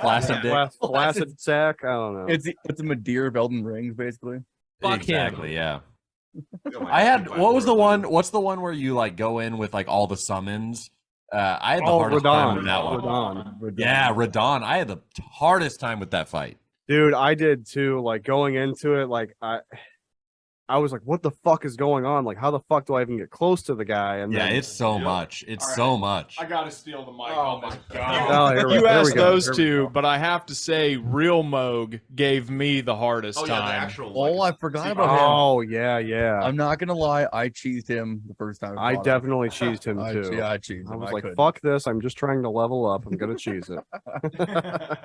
Flaccid dick.
Flaccid sack. I don't know.
It's a Madeira of Elden Rings, basically.
Fuck him.
Exactly, yeah.
Oh my
I had
God,
what was the
Lord,
one?
dude.
What's the one where you like go in with like all the summons? I had the
Oh,
hardest time
Radon.
with that one.
Radon.
Yeah, Radon. I had the hardest time with that fight.
Dude, I did too. Like going into it, like I was like, what the fuck is going on? Like, how the fuck do I even get close to the guy? And
Yeah,
then,
it's so
Yep.
much. It's
All right.
so much.
I gotta steal the mic
Oh
on this.
my God.
Oh, here we
You
go. Here we
asked
go.
those
Here we
two,
go.
but I have to say, real Moog gave me the hardest
Oh yeah, the
time.
actual.
Oh,
like,
I forgot
secret-
about him.
Oh yeah, yeah.
I'm not gonna lie, I cheesed him the first time.
I
fought him.
definitely cheesed him
I
too.
cheesed him.
I was
I
like,
couldn't.
fuck this. I'm just trying to level up. I'm gonna cheese it.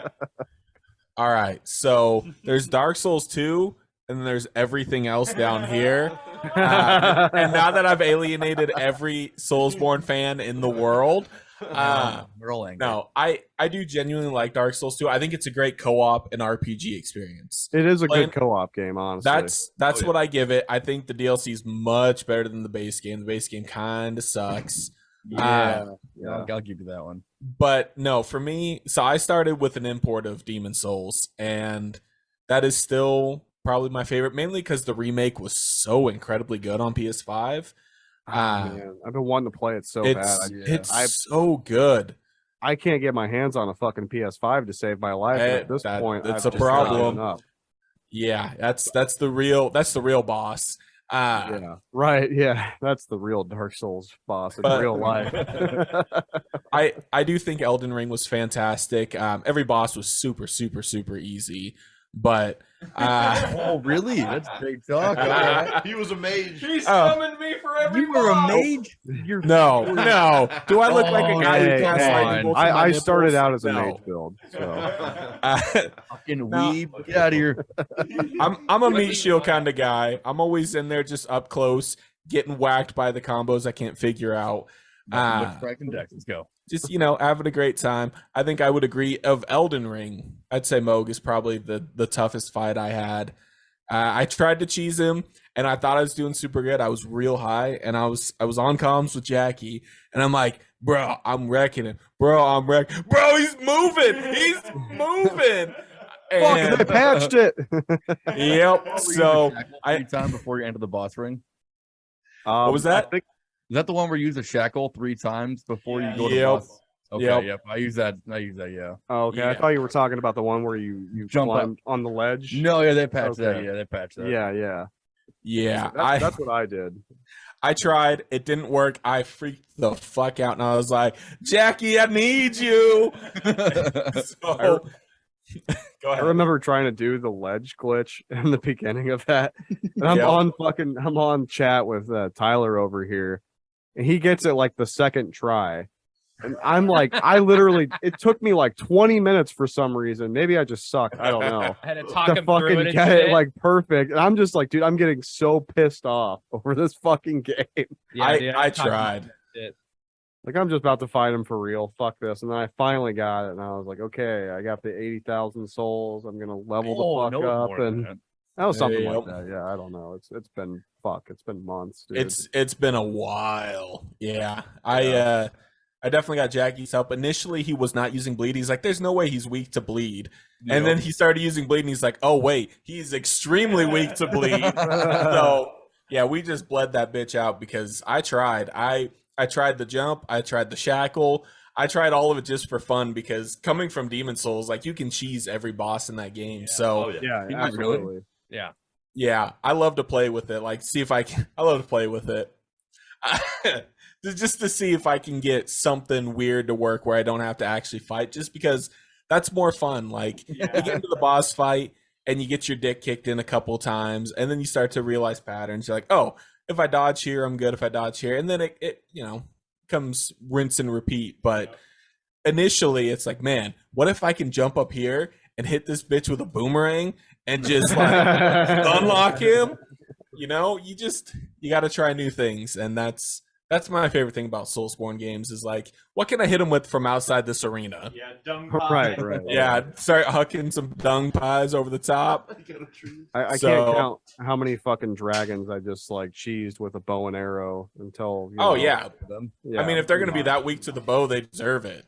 All right, so there's Dark Souls 2, and then there's everything else down here. And now that I've alienated every Soulsborne fan in the world,
We're all angry.
no, I do genuinely like Dark Souls 2. I think it's a great co-op and RPG experience.
It is a
Playing-
good co-op game, honestly.
That's
Oh, yeah.
what I give it. I think the DLC is much better than the base game. The base game kind of sucks.
Yeah,
yeah.
I'll give you that one.
But no, for me, so I started with an import of Demon Souls, and that is still probably my favorite, mainly because the remake was so incredibly good on PS5.
Man, I've been wanting to play it so bad.
It's so good.
I can't get my hands on a fucking PS5 to save my life. And at this point,
that's
I've
a
just
problem.
given up.
Yeah, that's the real boss.
Yeah, right. Yeah, that's the real Dark Souls boss in
But-
real life.
I do think Elden Ring was fantastic. Every boss was super easy, but
Oh, really? That's big talk. All right.
He was a mage.
He summoned me for every
You were a
boss.
mage? You're
no. Do I look like a guy
Hey,
who casts
hey,
lightning bolts in my
I started
nipples?
out as a
No.
mage build, so
fucking
No.
weeb. Get out of here.
I'm a meat shield kind of guy. I'm always in there just up close, getting whacked by the combos I can't figure out.
Let's go.
Just having a great time. I think I would agree. Of Elden Ring, I'd say Moog is probably the toughest fight I had. I tried to cheese him, and I thought I was doing super good. I was real high, and I was on comms with Jackie, and I'm like, bro, I'm wrecking him. Bro, he's moving. He's moving.
fuck, they patched it.
Yep. So
Every time before you enter the boss ring.
what was that?
I think
Is that the one where you use a shackle 3 times before you go to
Yep.
boss? Okay,
Yep.
yep. I use that. Yeah.
Oh, okay. I
Yeah.
thought you were talking about the one where you
Jump up.
climbed on the ledge.
No, yeah, they patched that.
Okay.
Yeah, they patched that.
Yeah.
Yeah.
That's what I did.
I tried. It didn't work. I freaked the fuck out, and I was like, Jackie, I need you. So, go
I
ahead.
remember trying to do the ledge glitch in the beginning of that, and I'm
Yep.
I'm on chat with Tyler over here, and he gets it like the second try, and I'm like, it took me like 20 minutes for some reason. Maybe I just suck. I don't know.
I had to talk
To
him through
fucking
it and
get
shit.
it like perfect, and I'm just like, dude, I'm getting so pissed off over this fucking game.
Yeah, dude,
I
had to talk him
tried.
through it.
Like I'm just about to fight him for real. Fuck this. And then I finally got it, and I was like, okay, I got the 80,000 souls. I'm gonna level
Oh,
the fuck
no,
up,
more than
and
that.
that was something
Yep.
like that. Yeah, I don't know. It's been It's been months, dude.
It's been a while. Yeah. I definitely got Jackie's help. Initially, he was not using bleed. He's like, there's no way he's weak to bleed. And then he started using bleed, and he's like, oh, wait, he's extremely weak to bleed. So, yeah, we just bled that bitch out because I tried. I tried the jump. I tried the shackle. I tried all of it just for fun because coming from Demon Souls, like, you can cheese every boss in that game. So,
Oh yeah.
yeah,
Did you really?
absolutely.
Yeah.
Yeah, I love to play with it. Like, see if I can. I love to play with it, just to see if I can get something weird to work where I don't have to actually fight. Just because that's more fun. Like, you get into the boss fight and you get your dick kicked in a couple times, and then you start to realize patterns. You're like, oh, if I dodge here, I'm good. If I dodge here, and then it comes rinse and repeat. But initially, it's like, man, what if I can jump up here and hit this bitch with a boomerang and just like unlock him? You got to try new things, and that's my favorite thing about Soulsborne games is like, what can I hit him with from outside this arena?
Yeah, dung
Right.
Yeah, start hucking some dung pies over the top.
I
So-
can't count how many fucking dragons I just like cheesed with a bow and arrow until.
Oh
know,
yeah.
yeah.
I mean, if they're gonna be that weak to the bow, they deserve it.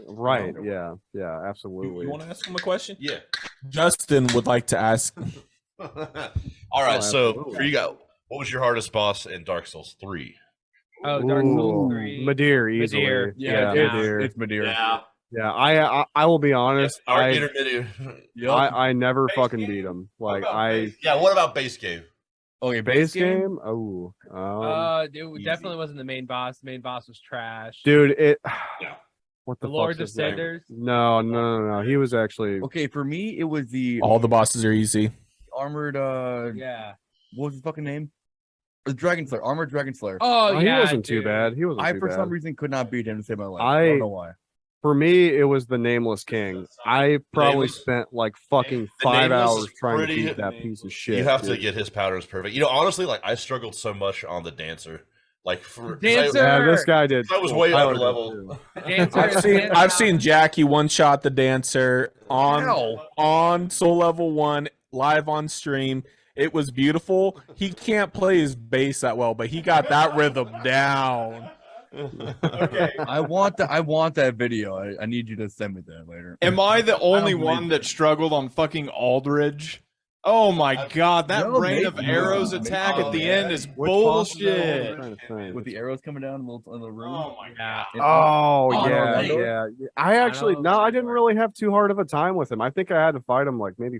Right. Yeah. Yeah. Absolutely.
You want to ask him a question?
Yeah.
Justin would like to ask.
All right.
Oh,
So
absolutely.
for you guys, what was your hardest boss in Dark Souls 3?
Oh, Dark Souls
Ooh,
3.
Madeir easily.
Madeir.
Yeah.
Yeah.
Madeir.
It's Madeira.
Yeah. I will be honest.
Our
I
intermediate.
I never
Base
fucking
game?
beat him.
What
Like
about
I
base?
Yeah. What about base game?
Okay,
base game. Oh.
It definitely wasn't the main boss. The main boss was trash.
Dude, it.
Yeah.
What the
The Lord
fuck's his name?
Descenders.
No. He was actually.
Okay, for me, it was the
All the bosses are easy.
armored.
Yeah.
What was his fucking name? The Dragon Slayer, armored Dragon Slayer.
Oh,
He
yeah.
wasn't too
dude.
bad. He wasn't
I
too
for
bad.
some reason could not beat him to save my life. I don't know why.
For me, it was the Nameless King. I probably
Nameless-
spent like fucking
The
5
Nameless
hours
is
trying to
pretty-
beat that piece of shit.
You have to
dude.
get his patterns perfect. Honestly, like I struggled so much on the dancer. Like for 'cause
Dancer!
Yeah, this guy did.
I was
cool.
way
Tyler
upper
did
level.
too.
The dancer
I've
is
seen
hands
I've
down-
seen Jackie one shot the dancer
Ow.
on Soul Level 1 live on stream. It was beautiful. He can't play his bass that well, but he got that rhythm down.
Okay.
I want that video. I need you to send me that later.
Am I the only
believe
one
it.
that struggled on fucking Aldridge? Oh my god, that
No,
rain of
maybe.
arrows
Maybe.
attack at the
Oh,
end
yeah.
is
Which boss is that? I'm
bullshit.
trying to think.
With the arrows coming down in the room.
Oh my god.
Oh
Oh,
yeah,
no,
yeah. I actually
know.
no, I didn't really have too hard of a time with him. I think I had to fight him like maybe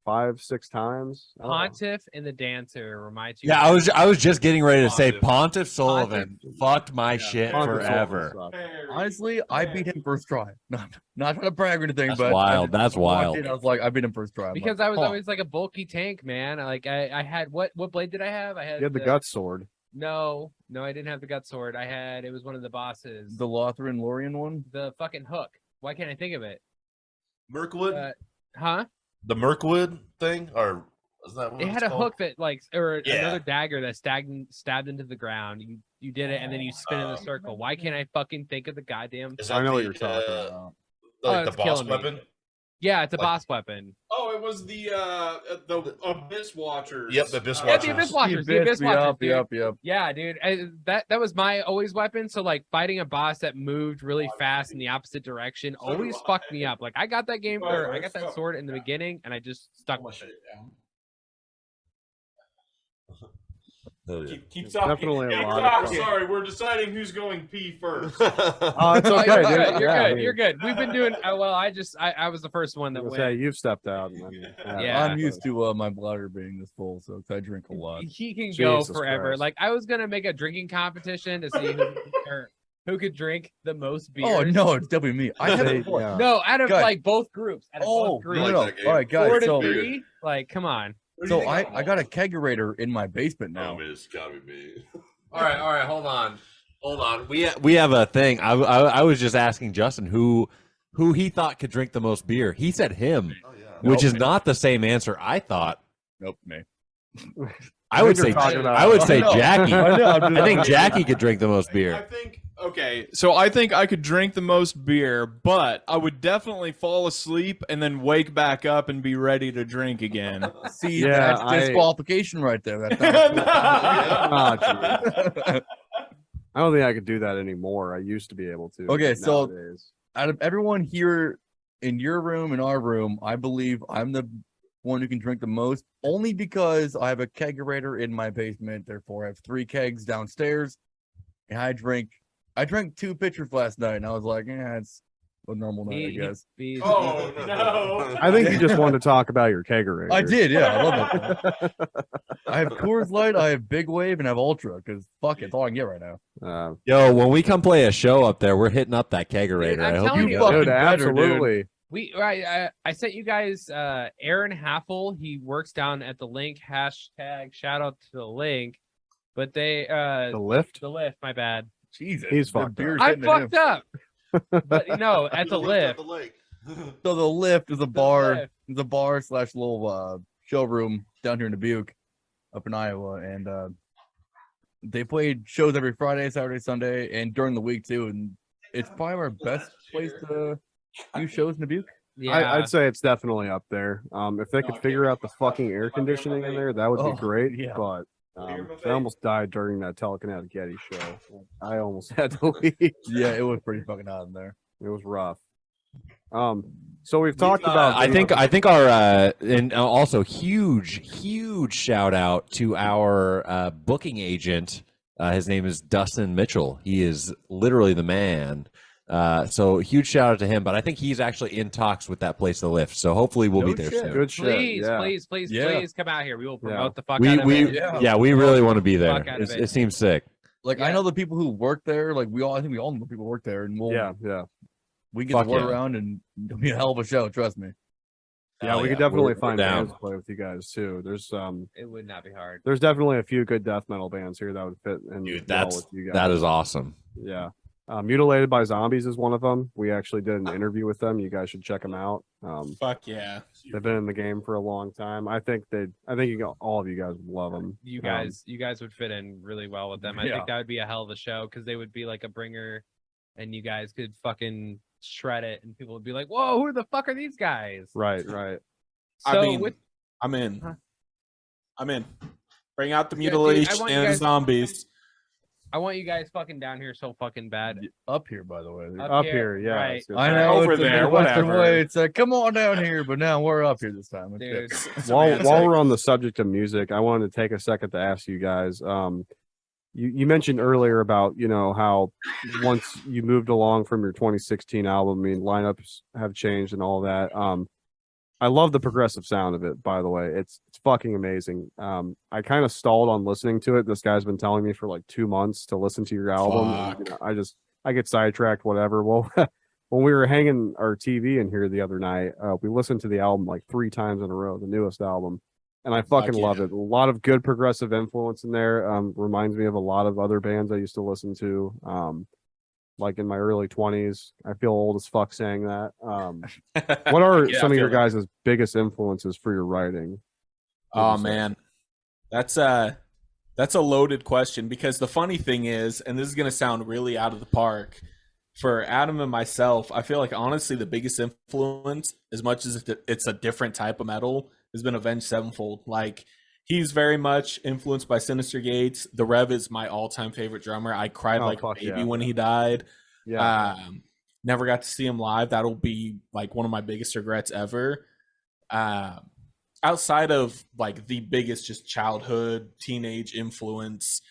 6 times.
Pontiff and the dancer were my two.
Yeah, I was just getting ready to say
Pontiff.
Pontiff Sullivan fucked my shit
Pontiff
forever.
Sullivan sucked.
Honestly, I beat him first try. Not trying to brag or anything,
That's
but
wild. That's
I walked
wild.
in, I was like, I beat him first try. I'm
Because
like,
I was
huh.
always like a bulky tank, man. Like I had what blade did I have? I had
You had the gut sword.
No, I didn't have the gut sword. It was one of the bosses.
The Lothran Lorien one.
The fucking hook. Why can't I think of it?
Mirkwood,
Huh?
the Mirkwood thing, or is that what
It
it's
had a
called?
hook that or
Yeah.
another dagger that stabbed into the ground. You did it and then you spin in the circle. Why can't I fucking think of the goddamn?
Is
I
that
know what
the,
you're talking about.
Like the
it's
boss
killing me.
weapon?
Yeah, it's a
Like-
boss weapon.
Oh, it was the Abyss Watchers.
Yep, the Abyss
Yeah, the
Watchers.
Abyss Watchers. The Abyss Watchers. Dude.
Yep.
Yeah, dude. That was my always weapon. So like fighting a boss that moved really fast in the opposite direction always fucked me up. Like I got that game or I got that sword in the beginning and I just stuck with it.
Hell yeah.
Keep talking.
Definitely a
Keep
lot of
talking.
fun.
Sorry, we're deciding who's going pee first.
Oh, it's
Oh,
okay,
you're
dude.
good. You're
Yeah,
good.
dude.
You're good. We've been doing well. I was the first one
I
that
was
went.
gonna say, you've stepped out. And then,
Yeah.
I'm used to my bladder being this full, so 'cause I drink a lot.
He can go
Jesus
forever.
Christ.
Like I was gonna make a drinking competition to see who could drink the most beer.
Oh no, it's definitely me. I have
They-
a point.
yeah.
No, out of
Guys.
like both groups. Out of
Oh,
both groups.
no,
like
no.
that game.
All right, guys.
4 to
So,
3. Like, come on.
so I got a kegerator in my basement now.
Oh, man, it's gotta be me.
All right, hold on. We have a thing. I was just asking Justin who he thought could drink the most beer. He said him,
Oh yeah.
which
Nope.
is not the same answer I thought.
Nope, me.
I would
you're
say
talking about-
I would say
I know.
Jackie.
I know, I'm just-
I think Jackie could drink the most
I
beer.
think okay, so I think I could drink the most beer, but I would definitely fall asleep and then wake back up and be ready to drink again.
See,
Yeah,
that's
I-
disqualification right there. That's
Ah,
not
geez. I don't think I could do that anymore. I used to be able to.
Okay,
but
so-
nowadays-
Out of everyone here in your room, in our room, I believe I'm the one who can drink the most, only because I have a kegerator in my basement. Therefore, I have 3 kegs downstairs, and I drank 2 pitchers last night, and I was like, yeah, a normal night, I guess.
Oh no!
I think you just wanted to talk about your kegerator.
I did, yeah. I love that. I have Coors Light, I have Big Wave, and I have Ultra because fuck it, it's all I can get right now.
Yo, when we come play a show up there, we're hitting up that kegerator.
I'm
I hope
telling
you
you,
go.
fucking
Dude,
better, dude.
absolutely.
I sent you guys Aaron Haffel. He works down at the link. Hashtag shout out to the link. But they
The lift.
the lift, my bad.
Jesus,
He's
the
fucked
beer's
up.
I
hitting at him.
fucked up. But no, at the lift.
So the lift is a bar.
lift.
It's a bar / little showroom down here in Dubuque, up in Iowa, and they played shows every Friday, Saturday, Sunday, and during the week too. And it's probably our best place to do shows in Dubuque.
Yeah.
I'd say it's definitely up there. If they could figure out the fucking air conditioning in there, that would be
Oh,
great.
yeah.
But I almost died during that telekinetic Yeti show. I almost had to leave.
Yeah, it was pretty fucking hot in there.
It was rough. So we've talked about.
I think our and also huge shout out to our booking agent. His name is Dustin Mitchell. He is literally the man. So huge shout out to him. But I think he's actually in talks with that place to lift. So hopefully we'll be there
shit.
soon.
Good shit.
Please,
Yeah.
please
Yeah.
come out here. We will promote
Yeah.
the fuck out of it.
Yeah.
We really want to be there.
Fuck out of
It seems sick.
Like I know the people who work there. Like I think we all know people who work there, and
Yeah.
we get
Fuck
the word
yeah.
around, and it'll be a hell of a show. Trust me.
Yeah,
Hell
we could
yeah.
definitely
We're
find
down.
bands to play with you guys too.
It would not be hard.
There's definitely a few good death metal bands here that would fit in
Dude,
well
that's
with you guys.
that is awesome.
Yeah. Mutilated by Zombies is one of them. We actually did an interview with them. You guys should check them out.
Fuck yeah.
They've been in the game for a long time. I think all of you guys would love them.
You guys would fit in really well with them. I
Yeah.
think that would be a hell of a show because they would be like a bringer, and you guys could fucking shred it, and people would be like, "Whoa, who the fuck are these guys?"
Right.
So
I mean,
with
I'm in.
Huh?
I'm in. Bring out the
Yeah, dude, I
mutilation
want you
and
guys-
zombies.
I want you guys fucking down here so fucking bad.
Up here, by the way.
Up here, yeah.
right.
it's good.
I know
Over
it's a
there,
Midwestern
whatever.
way. It's like, come on down here, but now we're up here this time.
Dude.
While we're on the subject of music, I wanted to take a second to ask you guys. You mentioned earlier about how once you moved along from your 2016 album, I mean lineups have changed and all that. I love the progressive sound of it. By the way, it's fucking amazing. I kind of stalled on listening to it. This guy's been telling me for like 2 months to listen to your album. And, I get sidetracked. Whatever. Well, when we were hanging our TV in here the other night, we listened to the album like 3 times in a row, the newest album. And I fucking love it. A lot of good progressive influence in there. Reminds me of a lot of other bands I used to listen to. Like in my early 20s. I feel old as fuck saying that. What are
Yeah,
some
I
of your
feel
guys' biggest influences for your writing?
Oh man, that's a loaded question because the funny thing is, and this is gonna sound really out of the park, for Adam and myself, I feel like honestly the biggest influence, as much as it's a different type of metal, has been Avenged Sevenfold. Like he's very much influenced by Sinister Gates. The Rev is my all-time favorite drummer. I cried like a
fuck
baby
yeah.
when he died.
Yeah.
Never got to see him live. That'll be like one of my biggest regrets ever. Outside of like the biggest just childhood teenage influence,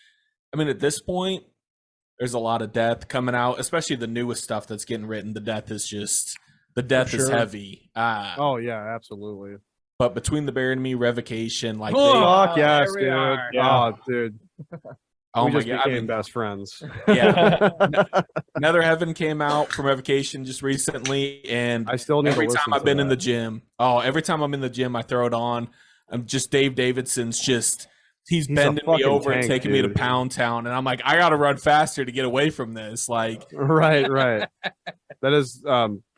I mean at this point there's a lot of death coming out, especially the newest stuff that's getting written. The death is heavy.
Oh yeah, absolutely.
But between the Buried Me, Revocation, like
Fuck yes,
there we
dude.
are.
Oh, dude.
oh
we
my
just
god,
became best friends.
yeah. Nether Heaven came out from Revocation just recently, and
I still need
every
to
time
listen
I've
to
been in the
that.
gym, every time I'm in the gym, I throw it on. I'm just Dave Davidson's he's
a
bending me
fucking
over and
tank,
taking me to
dude.
Pound Town, and I'm like, I gotta run faster to get away from this. Like,
Right. That is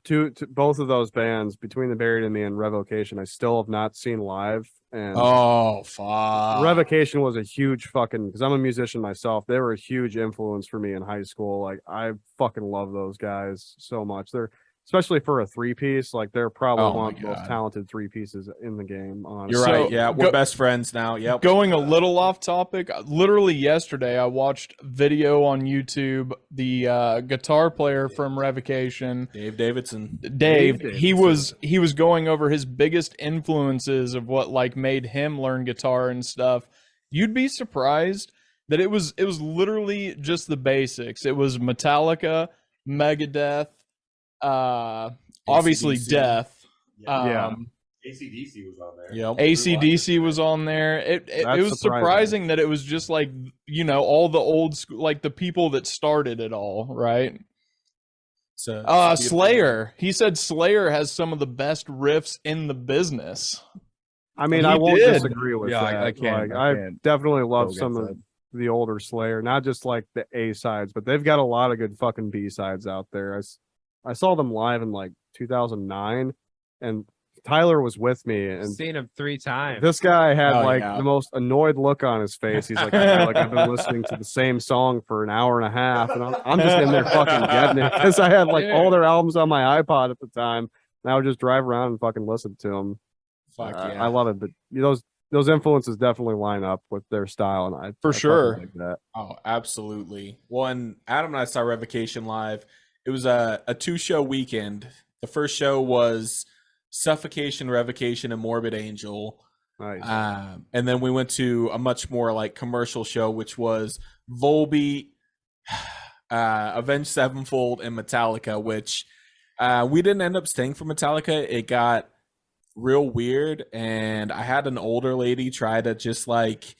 to both of those bands, Between the Buried and Me and Revocation, I still have not seen live. And
oh fuck,
Revocation was a huge fucking, because I'm a musician myself. They were a huge influence for me in high school. Like I fucking love those guys so much. They're, especially for a 3-piece, like they're probably
Oh
one
my
of the most
God.
talented 3-pieces in the game. Honestly.
you're right.
So,
Yeah, we're best friends now. Yep.
Going a little off topic, literally yesterday I watched video on YouTube. The guitar player from Revocation,
Dave Davidson.
Dave,
Davidson.
he was going over his biggest influences of what like made him learn guitar and stuff. You'd be surprised that it was literally just the basics. It was Metallica, Megadeth, Obviously,
AC/DC.
Death.
Yeah.
AC/DC was on there.
Yep.
AC/DC was on there. It
That's
was
surprising.
surprising that it was just like, you know, all the old school, like the people that started it all, right?
So
Slayer. He said Slayer has some of the best riffs in the business.
I mean,
He
I won't
did.
disagree with
Yeah,
that.
I can't.
Like,
I
I
can't
definitely
go
love some
against
of
that.
the older Slayer, not just like the A sides, but they've got a lot of good fucking B sides out there. I saw them live in like 2009, and Tyler was with me, and
Seen him 3 times.
this guy had
Oh,
like
yeah.
the most annoyed look on his face. He's like, I feel like I've been listening to the same song for an hour and a half, and I'm just in there fucking getting it because I had like all their albums on my iPod at the time, and I would just drive around and fucking listen to them.
Fuck yeah.
I love it, but those influences definitely line up with their style, and I fucking
sure.
dig that.
Oh, absolutely. Well, and Adam and I saw Revocation live. It was a 2-show weekend. The first show was Suffocation, Revocation, and Morbid Angel.
Nice.
And then we went to a much more like commercial show, which was Volbeat, Avenged Sevenfold, and Metallica, which we didn't end up staying for Metallica. It got real weird, and I had an older lady try to just like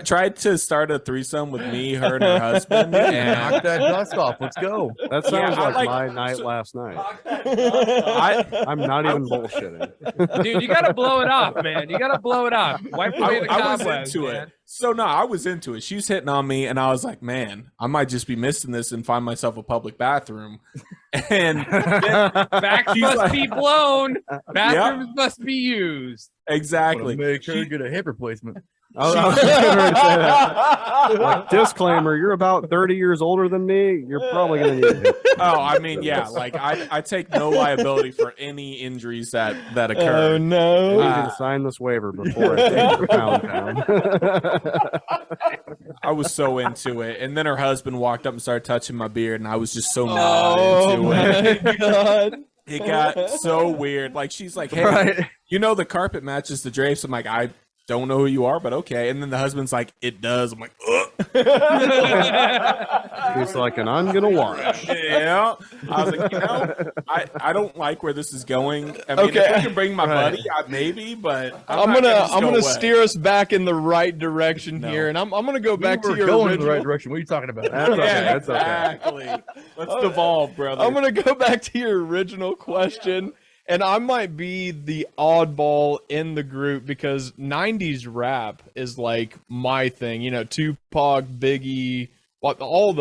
tried to start a threesome with me, her, and her husband.
Knock
And
that dust off. Let's go.
That sounds
I
like
like-
my night last night.
I,
I'm not even bullshitting.
Dude, you gotta blow it off, man. You gotta blow it off. Wipe away the
I was
cobwebs,
into
man.
it. So no, I was into it. She's hitting on me, and I was like, man, I might just be missing this and find myself a public bathroom. And
Backs
She's
must
like-
be blown. Bathrooms must be used.
exactly.
Make sure
She-
you get a hip replacement.
I was just getting ready to say that. Like, disclaimer: you're about 30 years older than me. You're probably gonna need it.
Oh, I mean, yeah, like I take no liability for any injuries that
Oh
occur.
I
no!
need you to sign this waiver before I take the pound down.
I was so into it, and then her husband walked up and started touching my beard, and I was just so not
Oh
into it.
my god!
It got so weird. Like she's like, "Hey,
Right.
you know the carpet matches the drapes." I'm like, "I don't know who you are, but okay." And then the husband's like, "It does." I'm like, "Ugh."
He's like, and I'm gonna watch.
Yeah. I was like, I don't like where this is going. I mean,
Okay.
if I can bring my buddy, maybe, but
I'm
not
gonna
just go away.
steer us back in the right direction
No.
here, and I'm gonna go back
We
to
were
your
going
original.
in the right direction. What are you talking about?
That's okay.
Yeah,
That's okay.
exactly. Let's devolve, brother.
I'm gonna go back to your original question, and I might be the oddball in the group because '90s rap is like my thing. You know, Tupac, Biggie, all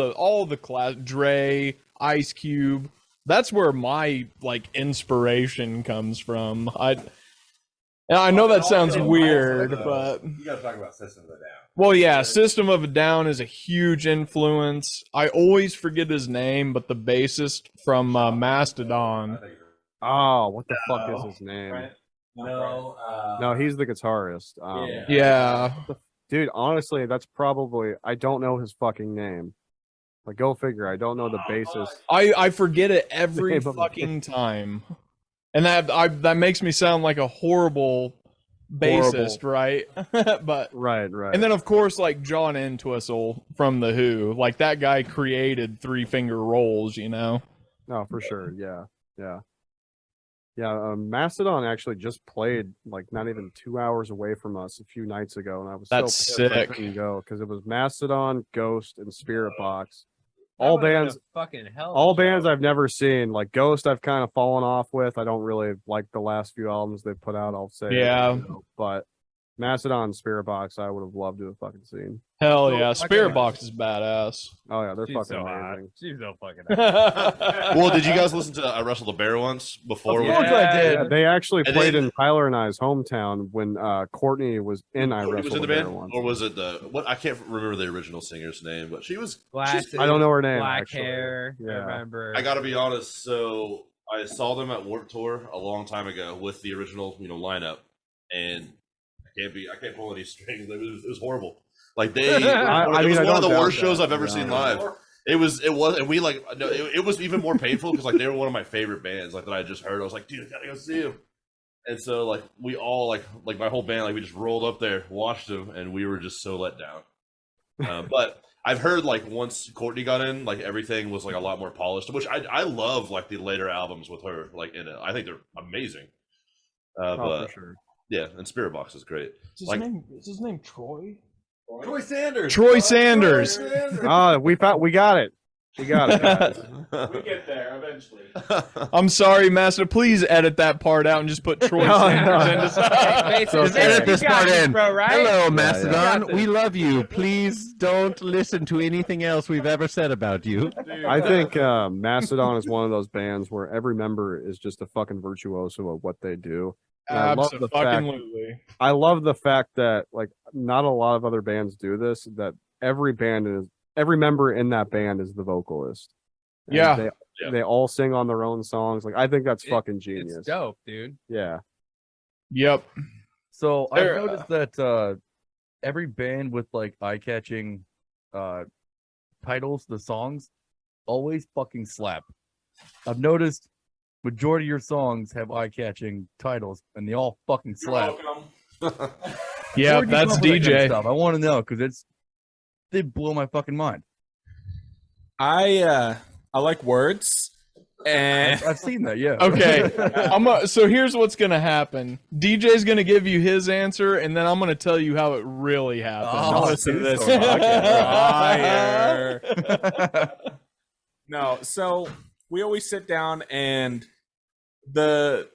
the class, Dre, Ice Cube. That's where my like inspiration comes from. And I know that sounds weird, but
You gotta talk about System of a Down.
well, yeah, System of a Down is a huge influence. I always forget his name, but the bassist from Mastodon.
Oh, what the fuck is his name?
No,
No, he's the guitarist.
Yeah.
Dude, honestly, that's probably I don't know his fucking name. Like, go figure. I don't know the bassist.
I forget it every
Name of the
fucking time. And that makes me sound like a horrible bassist, right? But
Right.
and then of course like John Entwistle from The Who, like that guy created Three Finger Rolls, you know.
No, for sure. Yeah. Mastodon actually just played like not even 2 hours away from us a few nights ago, and I was
That's
so pissed I
sick.
couldn't go because it was Mastodon, Ghost, and Spirit Box.
That
All
would've been a
bands,
fucking hell.
all bands I've never seen. Like Ghost, I've kind of fallen off with. I don't really like the last few albums they've put out. I'll say,
Yeah.
but Mastodon and Spirit Box, I would have loved to have fucking seen.
Hell yeah,
fucking
Spirit
nice.
Box is badass.
Oh yeah, they're
She's
fucking
so hot.
amazing.
She's so fucking
Well, did you guys listen to I Wrestled a Bear once before?
Of course I did.
Yeah, they actually
And
played
then-
in Tyler and I's hometown when Courtney was in I
Courtney
Wrestled
was in
a
the
Bear
band,
once.
or was it the what? I can't remember the original singer's name, but she was.
Glasses,
I don't know her name.
black
actually.
hair. I
Yeah.
remember.
I gotta be honest. So I saw them at Warped Tour a long time ago with the original, lineup, and I can't pull any strings. It was horrible. Like they,
I
it
mean,
was
I
one of
don't
the
doubt
worst shows
that,
I've ever
to be
seen
honest.
live. It was, and we like, no, it was even more painful because like they were one of my favorite bands, like that I just heard. I was like, dude, I gotta go see them. And so like we all like my whole band, like we just rolled up there, watched them, and we were just so let down. But I've heard like once Courtney got in, like everything was like a lot more polished, which I love like the later albums with her like in it. I think they're amazing. But
for sure.
yeah, and Spirit Box is great.
Is
Like
his name Troy?
Troy Sanders.
Troy Sanders.
We got it. We got it, guys.
We get there eventually.
I'm sorry, Master. Please edit that part out and just put Troy Sanders in.
So edit this part in.
right?
Hello,
Yeah,
Mastodon.
yeah.
We love you. Please don't listen to anything else we've ever said about you.
I think Mastodon is one of those bands where every member is just a fucking virtuoso of what they do. And I love the fact.
Absolutely.
I love the fact that like not a lot of other bands do this. That every member in that band is the vocalist. And
Yeah.
they all sing on their own songs. Like I think that's fucking genius.
It's dope, dude.
Yeah.
Yep.
So I've
There-
noticed that every band with like eye-catching titles, the songs always fucking slap. I've noticed majority of your songs have eye-catching titles, and they all fucking slap.
Yeah,
Where'd you
that's
come up with that kind of
DJ.
stuff? I want to know because they blow my fucking mind.
I like words, and
I've seen that. Yeah.
Okay. So here's what's gonna happen. DJ's gonna give you his answer, and then I'm gonna tell you how it really happened.
Oh,
listen to
dude,
this
so
fire. No, so we always sit down, and the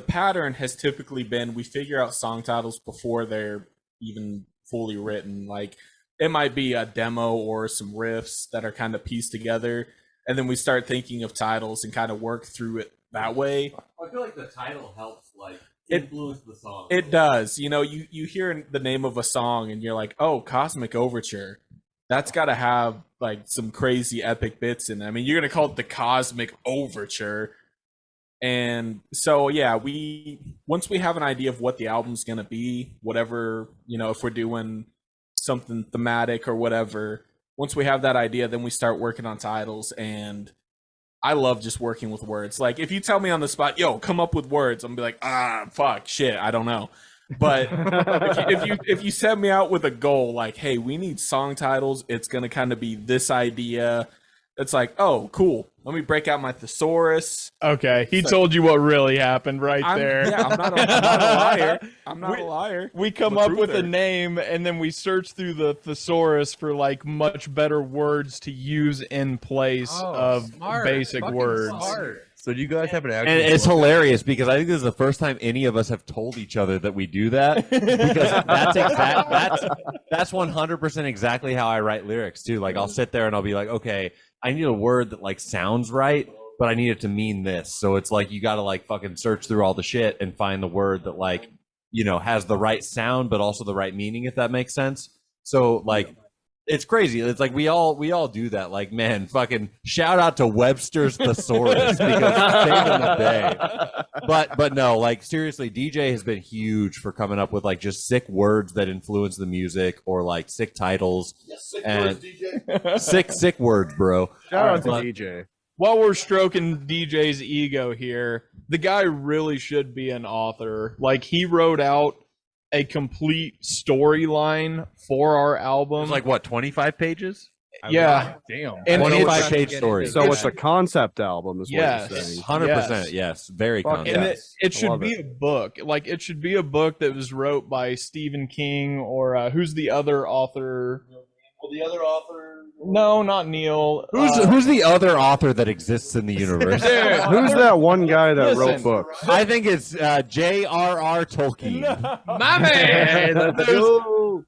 pattern has typically been we figure out song titles before they're even fully written. Like it might be a demo or some riffs that are kind of pieced together, and then we start thinking of titles and kind of work through it that way.
I feel like the title helps like
influence
the song.
It does. You know, you hear the name of a song and you're like, oh, Cosmic Overture. That's got to have like some crazy epic bits in it. I mean, you're going to call it the Cosmic Overture. And so, yeah, once we have an idea of what the album's going to be, whatever, you know, if we're doing something thematic or whatever, once we have that idea, then we start working on titles. And I love just working with words. Like if you tell me on the spot, yo, come up with words, I'm gonna be like, fuck, shit, I don't know. But if you set me out with a goal, like, hey, we need song titles, it's gonna kind of be this idea. It's like, oh, cool. Let me break out my thesaurus.
Okay, he told you what really happened right there.
Yeah, I'm not a liar. I'm not a liar.
We come up with a name, and then we search through the thesaurus for like much better words to use in place of basic words.
Smart.
So do you guys have an actual?
And it's hilarious because I think this is the first time any of us have told each other that we do that. Because that's 100% exactly how I write lyrics too. Like I'll sit there and I'll be like, okay, I need a word that like sounds right, but I need it to mean this. So it's like you got to like fucking search through all the shit and find the word that like, you know, has the right sound but also the right meaning, if that makes sense. So like it's crazy. It's like we all do that. Like, man, fucking shout out to Webster's thesaurus because saving the day. But no, like seriously, DJ has been huge for coming up with like just sick words that influence the music or like sick titles.
sick
and
words, DJ.
sick words, bro.
Shout out to
But-
DJ.
While we're stroking DJ's ego here, the guy really should be an author. Like he wrote out a complete storyline for our album.
It's like what, 25 pages?
Yeah.
Damn.
And
25-page story.
So it's a concept album, is what
Yes.
you're saying.
100%. Yes. Very
Fuck
concept.
And
Yes.
it
I
should
love
be
it.
a book. Like it should be a book that was wrote by Stephen King or who's the other author?
Well, the other author.
No, not Neil.
Who's the other author that exists in the universe?
Dude,
Who's that one guy that wrote
Listen.
books?
I think it's J.R.R. Tolkien.
My man.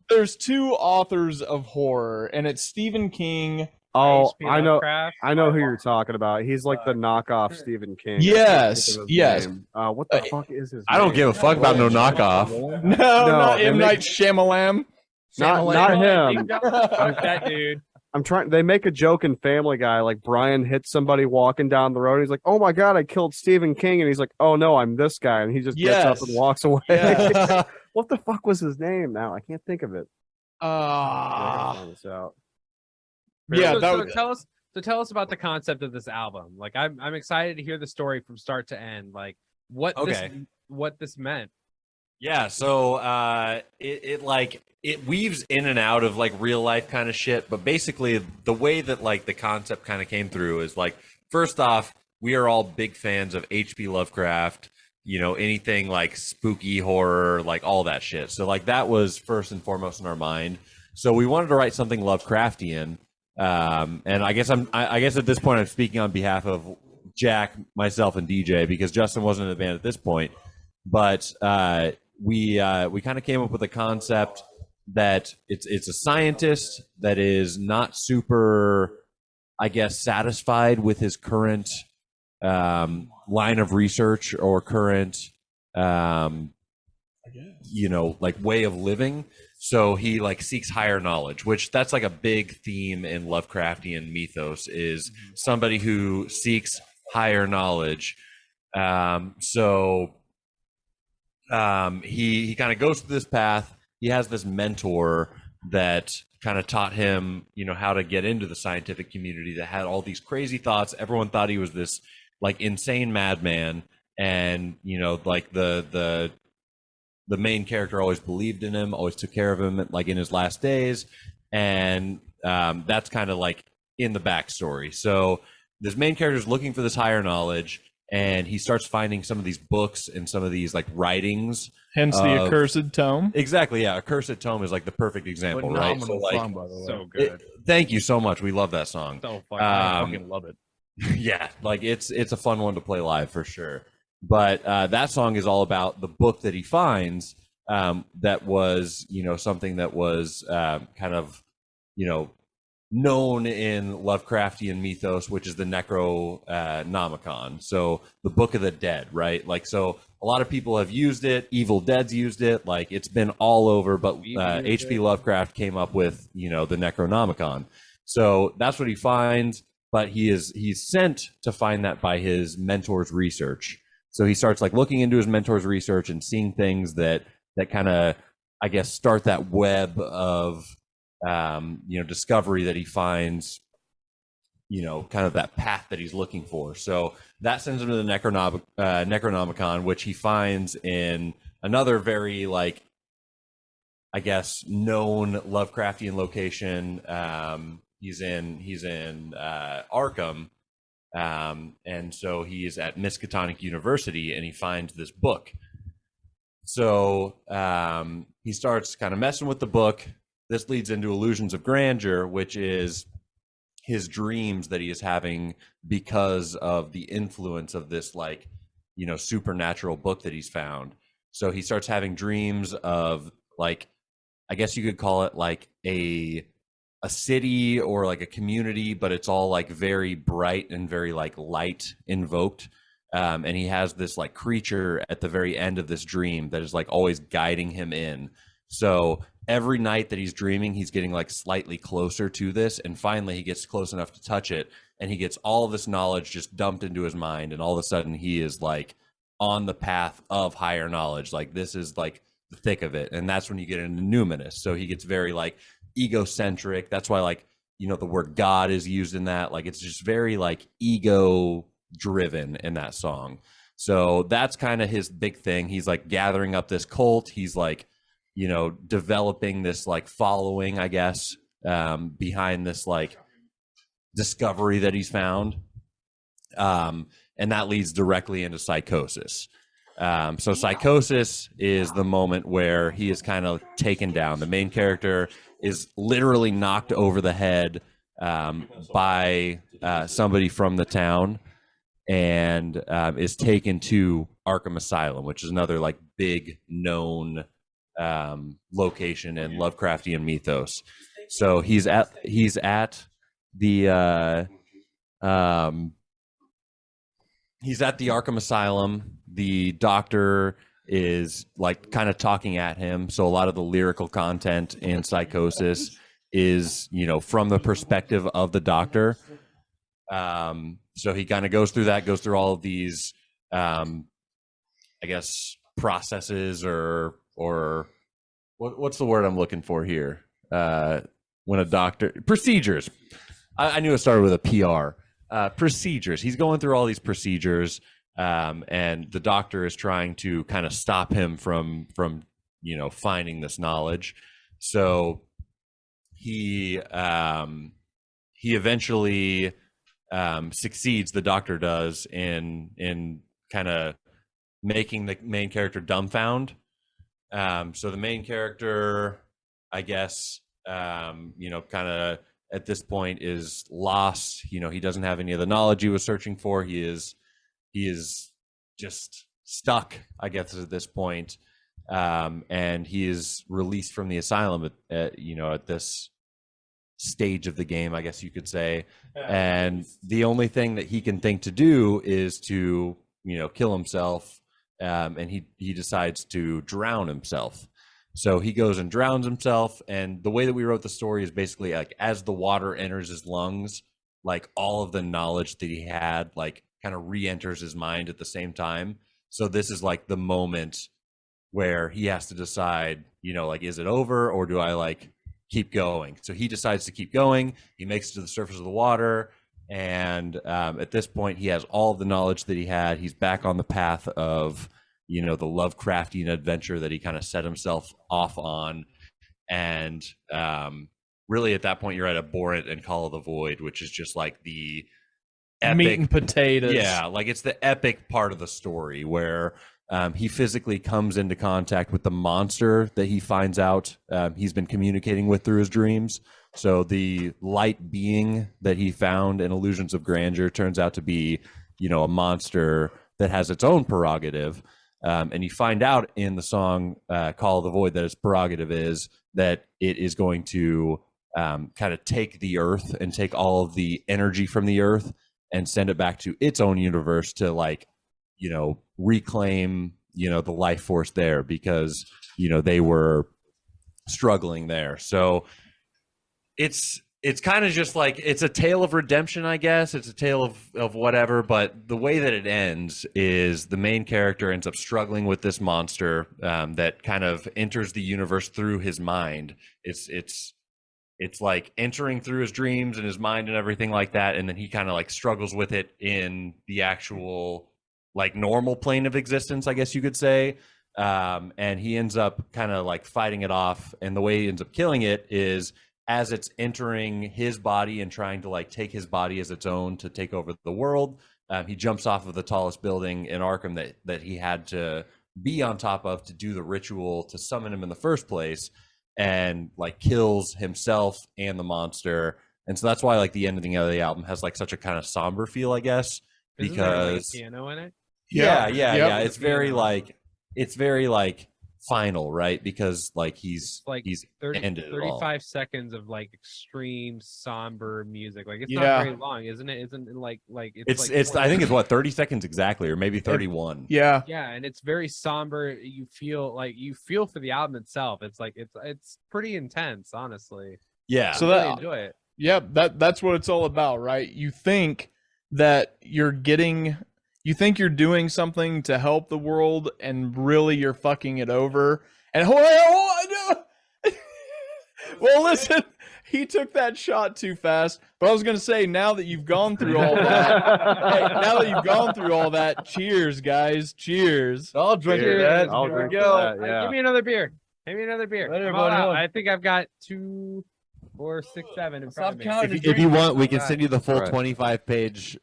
There's two authors of horror, and it's Stephen King.
Oh,
H.P.
I know.
Lovecraft.
I know who you're talking about. He's like the knockoff Stephen King.
Yes,
I can't think of his
yes.
name. What the fuck is his?
I don't
name?
give a fuck about no knockoff.
No, not
they
M.
make-
Night Shyamalan.
Not him.
Fuck that dude.
I'm trying. They make a joke in Family Guy, like Brian hits somebody walking down the road. And he's like, "Oh my god, I killed Stephen King," and he's like, "Oh no, I'm this guy," and he just gets up
Yes.
and walks away.
Yeah.
What the fuck was his name? Now I can't think of it. I gotta find this out.
Yeah,
so,
that
so
was,
tell us about the concept of this album. Like I'm excited to hear the story from start to end. Like what this meant.
Yeah, so it weaves in and out of like real life kind of shit, but basically the way that like the concept kind of came through is like, first off, we are all big fans of H.P. Lovecraft, you know, anything like spooky horror, like all that shit. So like that was first and foremost in our mind. So we wanted to write something Lovecraftian. And I guess at this point I'm speaking on behalf of Jack, myself, and DJ because Justin wasn't in the band at this point. But we kind of came up with a concept that it's a scientist that is not super, I guess, satisfied with his current line of research or current you know, like way of living. So he like seeks higher knowledge, which that's like a big theme in Lovecraftian mythos is somebody who seeks higher knowledge. He kind of goes through this path. He has this mentor that kind of taught him, you know, how to get into the scientific community that had all these crazy thoughts. Everyone thought he was this like insane madman. And, you know, like the main character always believed in him, always took care of him, like in his last days. And that's kind of like in the backstory. So this main character is looking for this higher knowledge, and he starts finding some of these books and some of these like writings.
Hence the accursed tome.
Exactly, yeah. Accursed Tome is like the perfect example, right?
So, like, song, by the way.
So good.
Thank you so much. We love that song.
So
I fucking love it.
Yeah, like it's a fun one to play live for sure. But that song is all about the book that he finds that was, you know, something that was kind of, you know, known in Lovecraftian mythos, which is the Necronomicon. So the Book of the Dead, right? Like, so a lot of people have used it. Evil Dead's used it. Like, it's been all over. But H.P. Lovecraft came up with, you know, the Necronomicon. So that's what he finds. But he's sent to find that by his mentor's research. So he starts like looking into his mentor's research and seeing things that kind of, I guess, start that web of you know, discovery that he finds, you know, kind of that path that he's looking for. So that sends him to the Necronomicon, which he finds in another very, like, I guess, known Lovecraftian location. He's in Arkham. And so he's at Miskatonic University and he finds this book. So he starts kind of messing with the book. This leads into Illusions of Grandeur, which is his dreams that he is having because of the influence of this, like, you know, supernatural book that he's found. So he starts having dreams of, like, I guess you could call it like a city or like a community, but it's all like very bright and very like light invoked. And he has this like creature at the very end of this dream that is like always guiding him in. So every night that he's dreaming, he's getting like slightly closer to this. And finally he gets close enough to touch it. And he gets all of this knowledge just dumped into his mind. And all of a sudden he is like on the path of higher knowledge. Like, this is like the thick of it. And that's when you get into numinous. So he gets very like egocentric. That's why, like, you know, the word God is used in that. Like, it's just very like ego driven in that song. So that's kind of his big thing. He's like gathering up this cult. He's like, you know, developing this like following, I guess, behind this like discovery that he's found. And that leads directly into psychosis. So psychosis is the moment where he is kind of taken down. The main character is literally knocked over the head by somebody from the town and is taken to Arkham Asylum, which is another like big known location in Lovecraftian mythos. So he's at the Arkham Asylum. The doctor is like kind of talking at him. So a lot of the lyrical content in Psychosis is, you know, from the perspective of the doctor. So he kind of goes through all of these, I guess, processes or what's the word I'm looking for here? When a doctor, procedures. I knew it started with a PR. Procedures. He's going through all these procedures and the doctor is trying to kind of stop him from finding this knowledge. So he eventually succeeds. The doctor does in kind of making the main character dumbfound. So the main character, I guess, kind of at this point is lost. He doesn't have any of the knowledge he was searching for. He is just stuck, I guess, at this point. And he is released from the asylum at this stage of the game, I guess you could say. And the only thing that he can think to do is to, kill himself. And he decides to drown himself. So he goes and drowns himself. And the way that we wrote the story is basically like, as the water enters his lungs, like all of the knowledge that he had, like kind of re-enters his mind at the same time. So this is like the moment where he has to decide, like, is it over, or do I like keep going? So he decides to keep going. He makes it to the surface of the water. And at this point, he has all of the knowledge that he had. He's back on the path of, the Lovecraftian adventure that he kind of set himself off on. And really at that point, you're at Abhorrent and Call of the Void, which is just like the epic
meat and potatoes.
Yeah, like it's the epic part of the story where he physically comes into contact with the monster that he finds out he's been communicating with through his dreams. So the light being that he found in Illusions of Grandeur turns out to be, a monster that has its own prerogative. And you find out in the song Call of the Void that its prerogative is that it is going to kind of take the earth and take all of the energy from the earth and send it back to its own universe to reclaim, the life force there, because, they were struggling there. So it's kind of just like, it's a tale of redemption, I guess. It's a tale of whatever, but the way that it ends is the main character ends up struggling with this monster that kind of enters the universe through his mind. It's like entering through his dreams and his mind and everything like that, and then he kind of like struggles with it in the actual like normal plane of existence, I guess you could say. And he ends up kind of like fighting it off, and the way he ends up killing it is as it's entering his body and trying to like take his body as its own to take over the world. He jumps off of the tallest building in Arkham that he had to be on top of to do the ritual to summon him in the first place, and like kills himself and the monster. And so that's why like the ending of the album has like such a kind of somber feel, I guess,
Isn't there, like,
because
a piano in it?
yeah.
Yep.
It's very like final, right? Because like he's
30,
ended it all.
35 seconds of like extreme somber music. Like it's
Yeah.
not very long, isn't it? Isn't it like
It's
like
I think it's what, 30 seconds exactly, or maybe 31.
Yeah.
yeah, and it's very somber. You feel for the album itself. It's like it's pretty intense, honestly.
Yeah.
So
I really
that
enjoy it.
yeah, that's what it's all about, right? You think that you're doing something to help the world, and really you're fucking it over. And well, listen, he took that shot too fast. But I was gonna say, now that you've gone through all that, cheers, guys, cheers.
I'll drink
Cheers.
that.
I'll
Here we
drink
go.
that, yeah.
Give me another beer. Give me another beer.
Let
I'm
everybody
all out.
know.
I think I've got 2, 4, 6, 7 in front of
Stop
me.
counting.
If you want, we can
Alright.
send you the full
Right.
25-page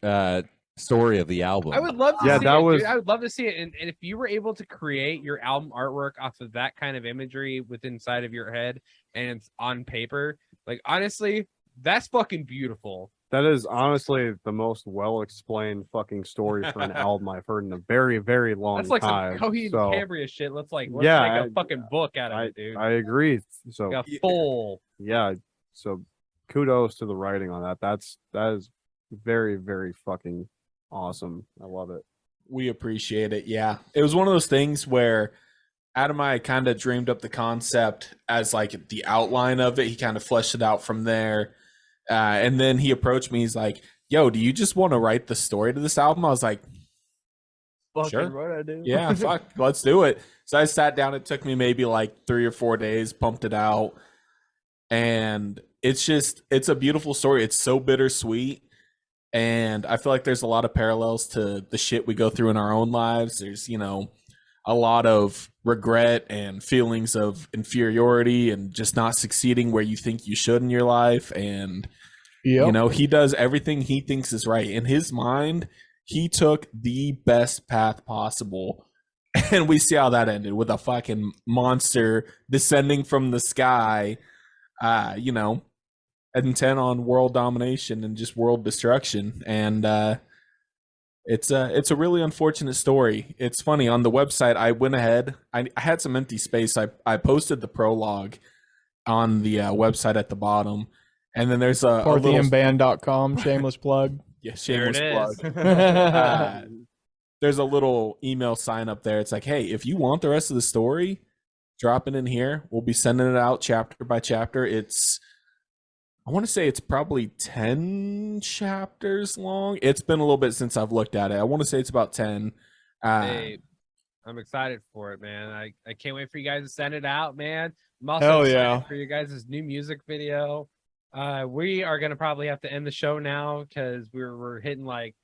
story of the album.
I would love to
Yeah,
see
that
it,
was-
dude. I would love to see it. And if you were able to create your album artwork off of that kind of imagery within inside of your head and it's on paper, like honestly, that's fucking beautiful.
That is honestly the most well-explained fucking story for an album I've heard in a very, very long
That's like
time.
some Coheed
So,
and Cambria shit. Let's make
Yeah,
a fucking book out of it, dude.
I agree. So
Like a full.
yeah, so kudos to the writing on that. That is very, very fucking awesome. I love it.
We appreciate it. Yeah. It was one of those things where Adam and I kind of dreamed up the concept as like the outline of it. He kind of fleshed it out from there. And then he approached me. He's like, yo, do you just want to write the story to this album? I was like, sure.
What I do.
Yeah, fuck, let's do it. So I sat down. It took me maybe like 3 or 4 days, pumped it out. And it's a beautiful story. It's so bittersweet. And I feel like there's a lot of parallels to the shit we go through in our own lives. There's, a lot of regret and feelings of inferiority and just not succeeding where you think you should in your life. And, he does everything he thinks is right. In his mind, he took the best path possible. And we see how that ended with a fucking monster descending from the sky, intent on world domination and just world destruction. And it's a really unfortunate story. It's funny, on the website I went ahead, I had some empty space. I posted the prologue on the website at the bottom, and then there's a
Parthianband.com, shameless plug.
Yeah, shameless plug.
There
There's a little email sign up there. It's like, hey, if you want the rest of the story, drop it in here. We'll be sending it out chapter by chapter. I want to say it's probably 10 chapters long. It's been a little bit since I've looked at it. I want to say it's about 10.
Hey, I'm excited for it, man. I can't wait for you guys to send it out, man. I'm also
Hell
excited
yeah.
for you guys' new music video. We are gonna probably have to end the show now because we're hitting like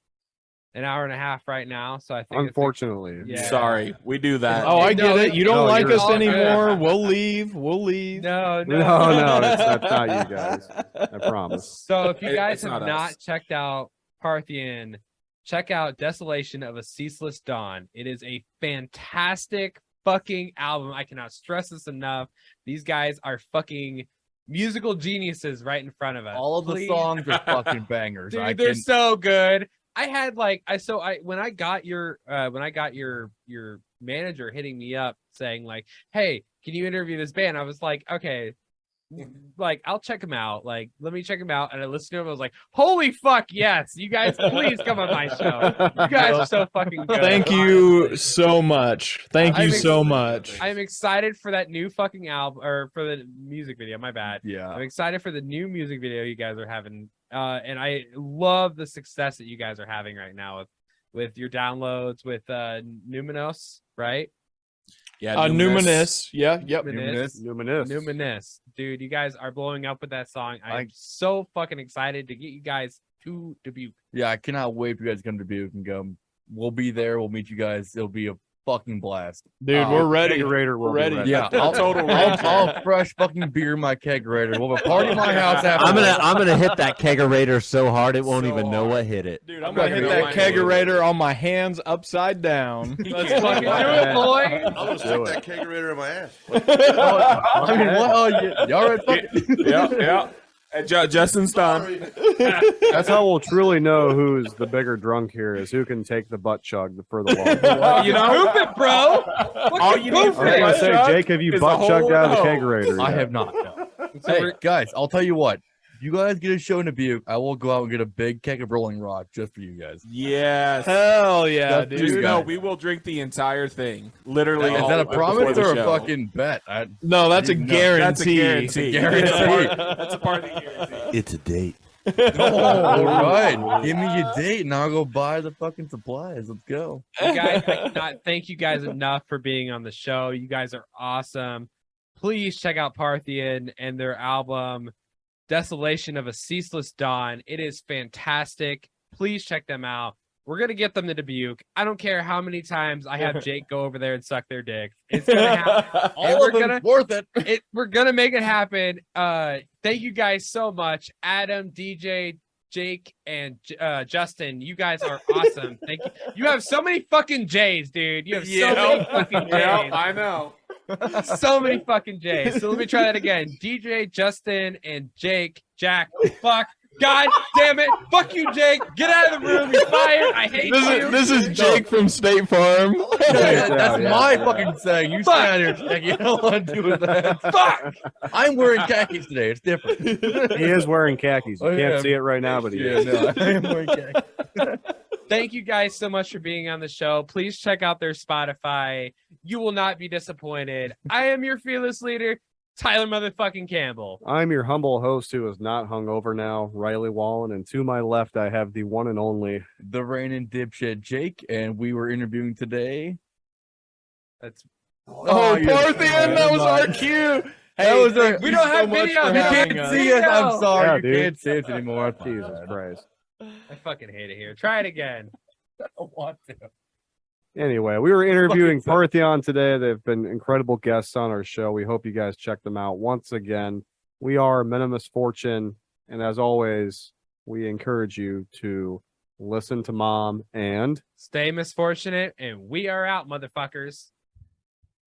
an hour and a half right now. So I think
Unfortunately.
Yeah.
Sorry, we do that.
Oh, I get it. You don't like
you're
us
all
anymore. We'll leave. We'll leave.
No,
That's not you guys. I promise.
So if you guys
It's
have
not
not
us.
checked out Parthian, check out Desolation of a Ceaseless Dawn. It is a fantastic fucking album. I cannot stress this enough. These guys are fucking musical geniuses right in front of us.
All of the
Please.
songs are fucking bangers.
Dude, they're so good. I had like when I got your manager hitting me up saying like, hey, can you interview this band? I was like, okay, like I'll check them out. Like, let me check them out. And I listened to them. I was like, holy fuck, yes, you guys, please come on my show. You guys are so fucking good.
Thank you so much. Thank you
I'm
so much.
I'm excited for that new fucking album, or for the music video. My bad.
Yeah.
I'm excited for the new music video you guys are having. And I love the success that you guys are having right now with your downloads with Numinos, right?
Yeah,
Numinous. Yeah. Yep.
Numinous. Dude, you guys are blowing up with that song. I'm so fucking excited to get you guys to Dubuque.
Yeah, I cannot wait for you guys to come to Dubuque and go. We'll be there. We'll meet you guys. It'll be a fucking blast.
Dude, we're ready.
Kegerator will
We're
be
ready.
Yeah, I'll fresh fucking beer in my kegerator. We'll have a party at my house after.
I'm gonna hit that kegerator so hard it won't even know what hit it.
Dude, I'm gonna hit that kegerator on my hands upside down.
Let's fucking do it, boy.
I'm gonna stick that kegerator in my ass.
I mean, what? Oh, y'all ready?
Yeah. Justin's done.
That's how we'll truly know who's the bigger drunk here, is who can take the butt chug for the long.
Move it, bro.
All you need
I was gonna say, Jake, have you butt chugged out of the kegerator?
I
yet?
have not. No. Hey, guys, I'll tell you what. If you guys get a show in Dubuque, I will go out and get a big keg of Rolling Rock just for you guys.
Yes.
Hell yeah,
That's
dude.
No, we will drink the entire thing. Literally.
Is
all
that a
of it before
promise
the
or a
show.
fucking bet?
No, that's a guarantee.
That's a guarantee.
Guarantee.
That's a part of the guarantee.
It's a date.
All right, give me your date and I'll go buy the fucking supplies. Let's go.
You guys, I cannot thank you guys enough for being on the show. You guys are awesome. Please check out Parthian and their album Desolation of a Ceaseless Dawn. It is fantastic. Please check them out. We're gonna get them to Dubuque. I don't care how many times I have Jake go over there and suck their dick. It's gonna happen.
All of them worth it.
We're gonna make it happen. Thank you guys so much, Adam, DJ, Jake, and Justin. You guys are awesome. Thank you. You have so many fucking J's, dude. You have so many fucking J's.
Yeah, I know.
So many fucking J's. So let me try that again. DJ, Justin, and Jack. Fuck. God damn it. Fuck you, Jake. Get out of the room. You're fired. I hate you.
This is Jake from State Farm.
That's my fucking saying. You stay out here, Jackie. You don't want to do with that.
Fuck.
I'm wearing khakis today. It's different.
He is wearing khakis. You can't see it right now, but he is.
No, I am wearing khakis.
Thank you guys so much for being on the show. Please check out their Spotify. You will not be disappointed. I am your fearless leader, Tyler motherfucking Campbell.
I'm your humble host who is not hungover now, Riley Wallen, and to my left I have the one and only
The reigning dipshit Jake, and we were interviewing today.
That's
Oh, Parthian, that was our cue.
That was our.
we don't have
much
video.
for
You
man.
can't
having us.
see us. I'm sorry,
Yeah,
you
dude.
can't see us anymore.
Jesus Christ.
I fucking hate it here. Try it again.
I don't want to.
Anyway, we were interviewing Parthian today. They've been incredible guests on our show. We hope you guys check them out. Once again, we are Men of Misfortune. And as always, we encourage you to listen to mom and
Stay misfortunate, and we are out, motherfuckers.